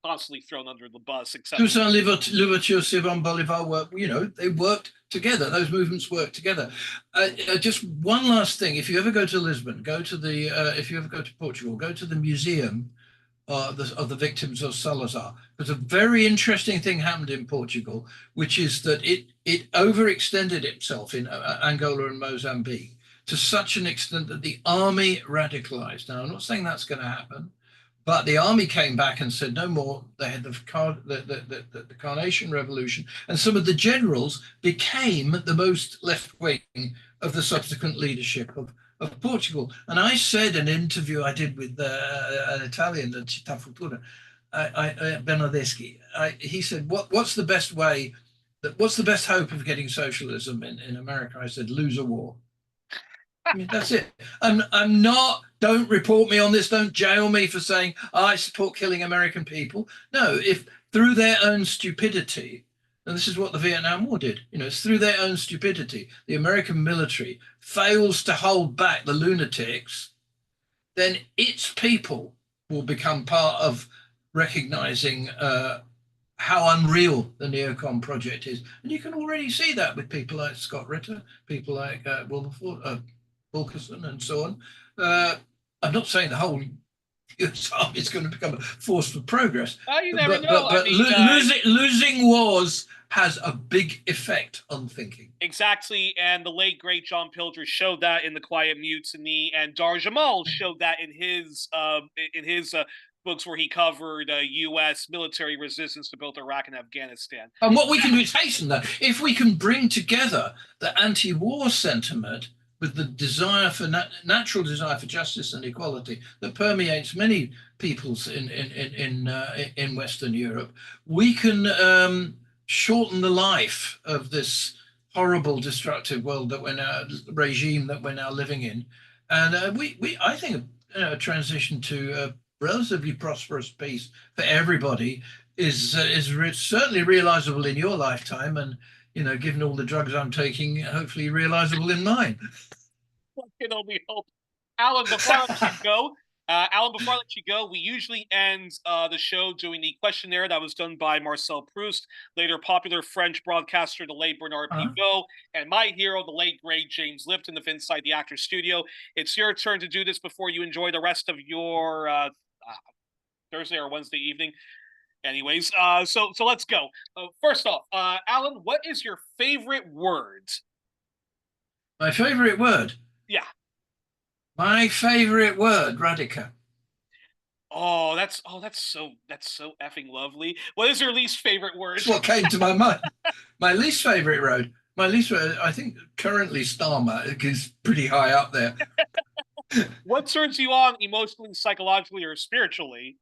constantly thrown under the bus. Toussaint Louverture, Simon Bolivar they worked together. Those movements worked together. Just one last thing: if you ever go to Lisbon, if you ever go to Portugal, go to the museum of the victims of Salazar. Because a very interesting thing happened in Portugal, which is that it overextended itself in Angola and Mozambique to such an extent that the army radicalized. Now, I'm not saying that's going to happen. But the army came back and said no more. They had the Carnation Revolution, and some of the generals became the most left-wing of the subsequent leadership of Portugal. And I said in an interview I did with an Italian, the Città Futura, Bernardeschi, he said, what's the best way, what's the best hope of getting socialism in America? I said, lose a war. I mean, that's it. I'm not, don't report me on this, don't jail me for saying I support killing American people. No, if through their own stupidity, and this is what the Vietnam War did, it's through their own stupidity, the American military fails to hold back the lunatics, then its people will become part of recognizing how unreal the neocon project is. And you can already see that with people like Scott Ritter, people like Wilkerson and so on. I'm not saying the whole US Army is going to become a force for progress. You never know. But losing wars has a big effect on thinking. Exactly, and the late great John Pilger showed that in The Quiet Mutiny, and Dar Jamal showed that in his books where he covered U.S. military resistance to both Iraq and Afghanistan. And what we can do is hasten that. If we can bring together the anti-war sentiment with the desire for natural desire for justice and equality that permeates many peoples in Western Europe, we can shorten the life of this horrible, destructive world regime that we're now living in, and I think a transition to a relatively prosperous peace for everybody is certainly realizable in your lifetime, and given all the drugs I'm taking, hopefully realizable in mine. One can only hope. Alan, before I let you go, we usually end the show doing the questionnaire that was done by Marcel Proust, later popular French broadcaster, the late Bernard Pivot, and my hero, the late great James Lipton of Inside the Actors Studio. It's your turn to do this before you enjoy the rest of your Thursday or Wednesday evening. Anyways, so let's go. First off, Alan, what is your favorite word? My favorite word? Yeah. My favorite word, radica. Oh, that's so effing lovely. What is your least favorite word? That's what came to my mind. My least favorite word, I think currently Starmer is pretty high up there. What turns you on emotionally, psychologically, or spiritually?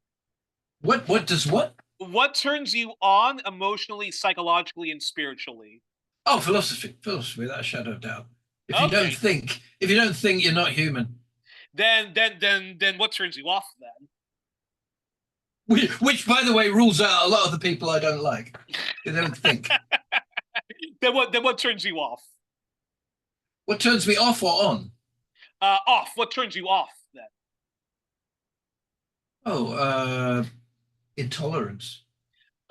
What does what? What turns you on emotionally, psychologically, and spiritually? Oh, philosophy, without a shadow of doubt. If you don't think, you're not human. Then what turns you off then? Which, by the way, rules out a lot of the people I don't like. They don't think. Then what turns you off? What turns me off or on? Off. What turns you off then? Oh, intolerance.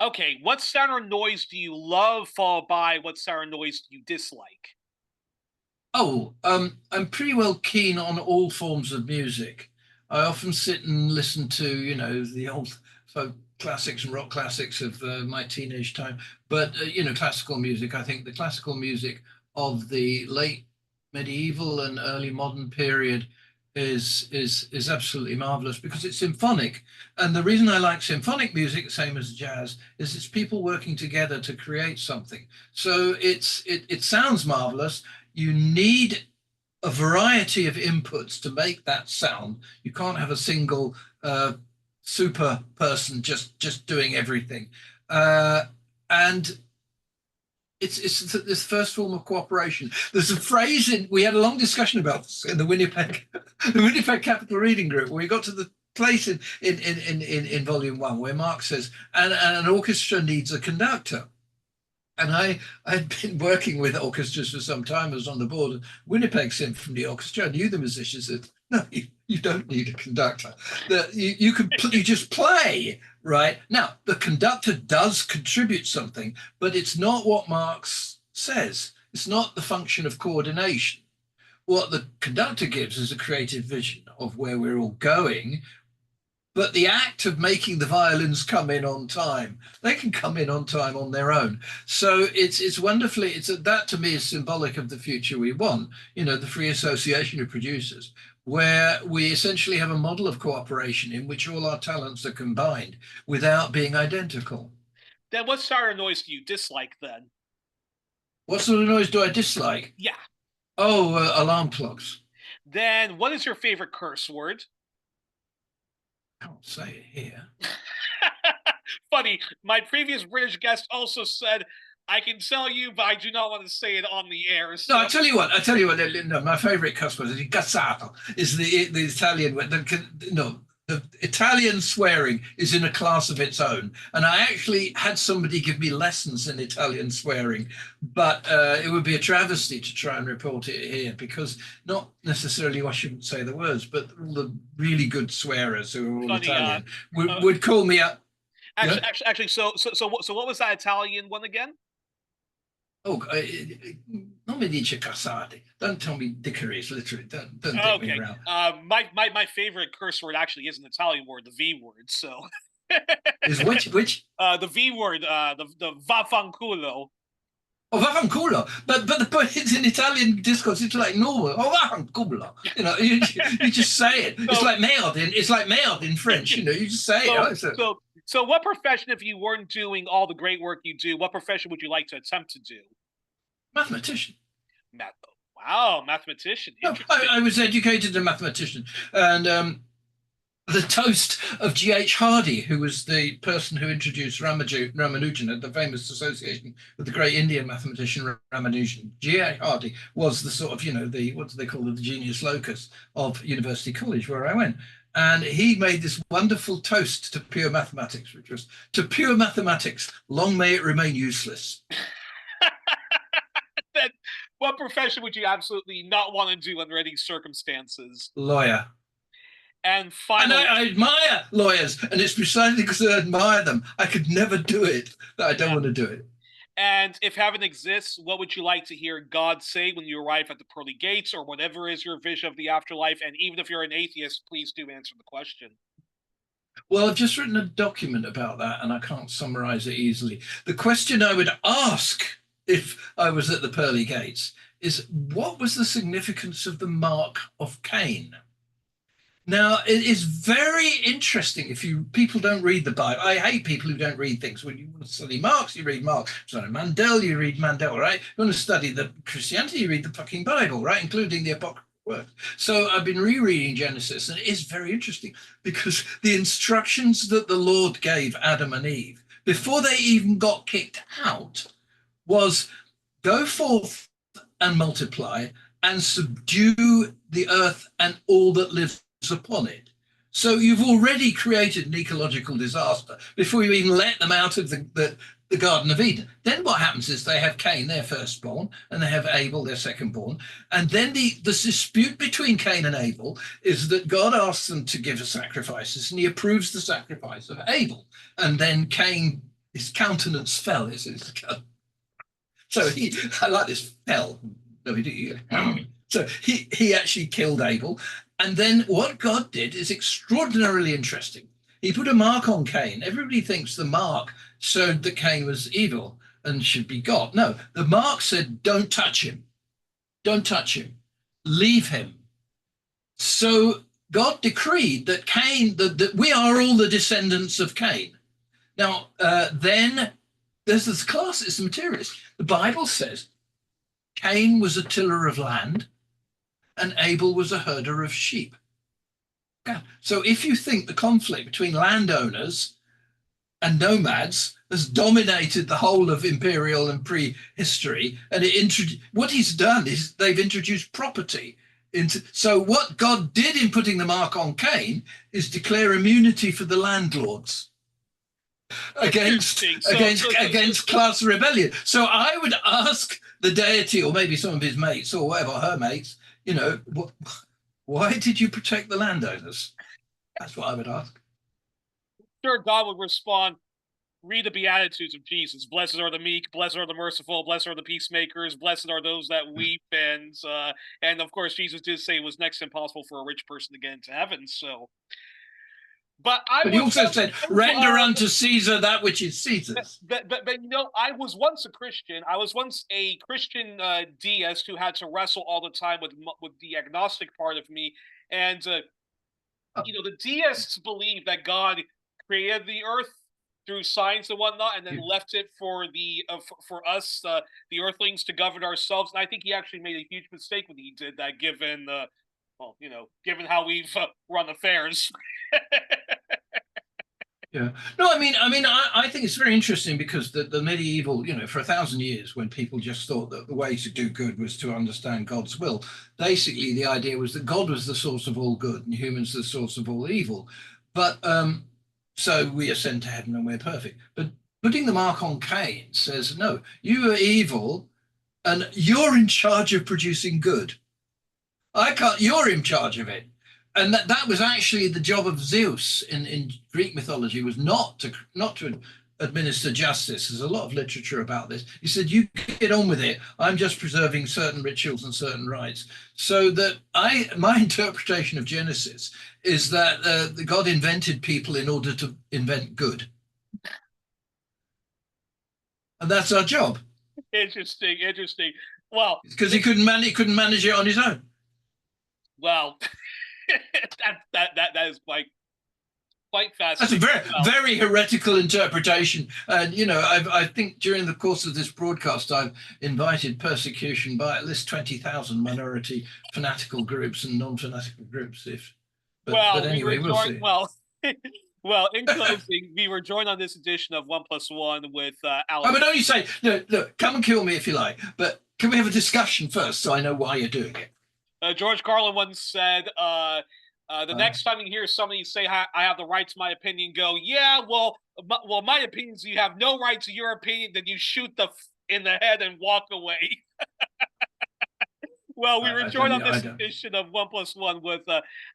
Okay, what sound or noise do you love, followed by what sound or noise do you dislike? Oh, I'm pretty well keen on all forms of music. I often sit and listen to, the old folk classics and rock classics of my teenage time. But, classical music, I think the classical music of the late medieval and early modern period is absolutely marvelous because it's symphonic. And the reason I like symphonic music, same as jazz, is it's people working together to create something. So it sounds marvelous. You need a variety of inputs to make that sound. You can't have a single super person just doing everything. And it's this first form of cooperation. There's a phrase we had a long discussion about this in the Winnipeg Capital Reading Group, where we got to the place in volume 1 where Marx says, and an orchestra needs a conductor. And I had been working with orchestras for some time. I was on the board of Winnipeg Symphony Orchestra. I knew the musicians said, no, you don't need a conductor. You just play, right? Now, the conductor does contribute something, but it's not what Marx says. It's not the function of coordination. What the conductor gives is a creative vision of where we're all going. But the act of making the violins come in on time, they can come in on time on their own. So it's wonderfully, that to me is symbolic of the future we want, the free association of producers, where we essentially have a model of cooperation in which all our talents are combined without being identical. Then what sort of noise do you dislike then? What sort of noise do I dislike? Yeah. Oh, alarm clocks. Then what is your favorite curse word? I can't say it here. Funny, my previous British guest also said, I can tell you, but I do not want to say it on the air. So. No, I tell you what. No, my favorite cuss word is "cazzato." Is the Italian word? The Italian swearing is in a class of its own. And I actually had somebody give me lessons in Italian swearing, but it would be a travesty to try and report it here, because not necessarily I shouldn't say the words, but all the really good swearers who are all Italian would call me up. Actually, so what was that Italian one again? Oh, non mi dice cassate. Don't tell me dickeries, literally. Don't take me around. My favorite curse word actually is an Italian word, the V word. So is which? The V word, the vaffanculo. Oh, vaffanculo. But it's in Italian discourse. It's like normal. Oh, vaffanculo. You just say it. It's like merde in French. You just say it. So what profession, if you weren't doing all the great work you do, what profession would you like to attempt to do? Mathematician. Wow, mathematician. No, I was educated as a mathematician. And the toast of G.H. Hardy, who was the person who introduced Ramanujan, the famous association with the great Indian mathematician Ramanujan. G.H. Hardy was the sort of, what do they call it, the genius locus of University College, where I went. And he made this wonderful toast to pure mathematics, which was, to pure mathematics, long may it remain useless. Then what profession would you absolutely not want to do under any circumstances? Lawyer. And finally, and I admire lawyers, and it's precisely because I admire them. I could never do it, that I don't want to do it. And if heaven exists, what would you like to hear God say when you arrive at the pearly gates, or whatever is your vision of the afterlife? And even if you're an atheist, please do answer the question. Well, I've just written a document about that, and I can't summarize it easily. The question I would ask if I was at the pearly gates is, what was the significance of the mark of Cain? Now, it is very interesting if people don't read the Bible. I hate people who don't read things. When you want to study Marx, you read Marx. Sorry, Mandel, you read Mandel, right? You want to study the Christianity, you read the fucking Bible, right? Including the apocryphal works. So I've been rereading Genesis, and it is very interesting because the instructions that the Lord gave Adam and Eve before they even got kicked out was, go forth and multiply and subdue the earth and all that lives upon it. So you've already created an ecological disaster before you even let them out of the Garden of Eden. Then what happens is they have Cain, their firstborn, and they have Abel, their secondborn. And then the dispute between Cain and Abel is that God asks them to give sacrifices, and he approves the sacrifice of Abel. And then Cain, his countenance fell. So I like this, fell. So he actually killed Abel. And then what God did is extraordinarily interesting. He put a mark on Cain. Everybody thinks the mark showed that Cain was evil and should be God. No, the mark said, don't touch him. Don't touch him. Leave him. So God decreed that Cain, that we are all the descendants of Cain. Now, then there's this classist materialist. The Bible says Cain was a tiller of land and Abel was a herder of sheep. So if you think the conflict between landowners and nomads has dominated the whole of imperial and prehistory, and what he's done is they've introduced property into. So what God did in putting the mark on Cain is declare immunity for the landlords against class rebellion. So I would ask the deity, or maybe some of his mates, or whatever, her mates, why did you protect the landowners? That's what I would ask. Sure, God would respond, read the Beatitudes of Jesus. Blessed are the meek, blessed are the merciful, blessed are the peacemakers, blessed are those that weep. And of course, Jesus did say it was next to impossible for a rich person to get into heaven. So, but he also said, render unto Caesar that which is Caesar's. But I was once a Christian. I was once a Christian deist who had to wrestle all the time with the agnostic part of me. And, the deists believe that God created the earth through science and whatnot, and then left it for for us, the Earthlings, to govern ourselves. And I think he actually made a huge mistake when he did that, given given how we've run affairs. Yeah. No, I think it's very interesting because the medieval, for 1,000 years, when people just thought that the way to do good was to understand God's will, basically the idea was that God was the source of all good and humans the source of all evil. But so we ascend to heaven and we're perfect. But putting the mark on Cain says, no, you are evil and you're in charge of producing good. You're in charge of it. And that was actually the job of Zeus in Greek mythology, was not to administer justice. There's a lot of literature about this. He said, you get on with it. I'm just preserving certain rituals and certain rites. So that my interpretation of Genesis is that God invented people in order to invent good. And that's our job. Interesting. Well, because he couldn't manage it on his own. Well, that is quite fascinating. That's a very heretical interpretation. And, I think during the course of this broadcast, I've invited persecution by at least 20,000 minority fanatical groups and non-fanatical groups. But anyway, we'll see. Well, in closing, we were joined on this edition of 1+1 with Alan. I would only say, look, come and kill me if you like, but can we have a discussion first so I know why you're doing it? George Carlin once said, the next time you hear somebody say, I have the right to my opinion, go, yeah, well, my opinion is you have no right to your opinion, then you shoot in the head and walk away. Well, we were joined on this edition of 1+1 with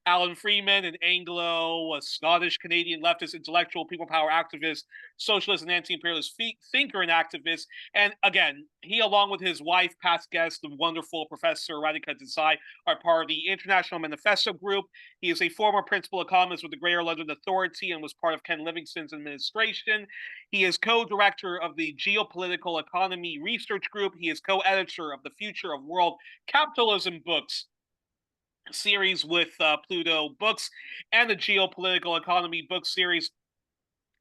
Alan Freeman, an Anglo, a Scottish-Canadian leftist intellectual, people power activist, socialist and anti-imperialist thinker and activist. And again, he, along with his wife, past guest, the wonderful Professor Radhika Desai, are part of the International Manifesto group. He is a former principal economist with the Greater London Authority and was part of Ken Livingstone's administration. He is co-director of the Geopolitical Economy Research Group. He is co-editor of the Future of World Capitalism books series with Pluto Books, and the Geopolitical Economy book series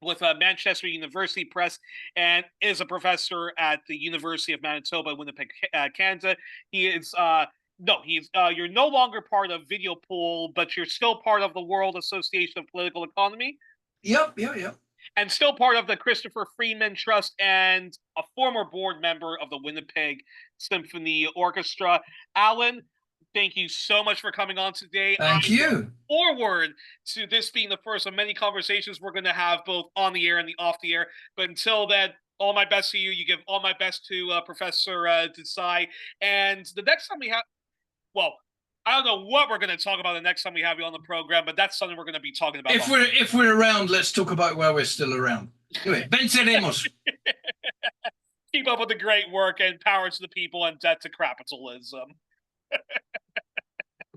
with Manchester University Press, and is a professor at the University of Manitoba, Winnipeg, Canada. He is you're no longer part of Video Pool, but you're still part of the World Association of Political Economy. Yep. And still part of the Christopher Freeman Trust, and a former board member of the Winnipeg Symphony Orchestra. Alan, thank you so much for coming on today. Thank you. Forward to this being the first of many conversations we're going to have, both on the air and off the air. But until then, all my best to you. You give all my best to Professor Desai. And the next time we have, I don't know what we're going to talk about the next time we have you on the program, but that's something we're going to be talking about. If we're around, let's talk about why we're still around. Anyway, venceremos. Keep up with the great work, and power to the people and debt to capitalism.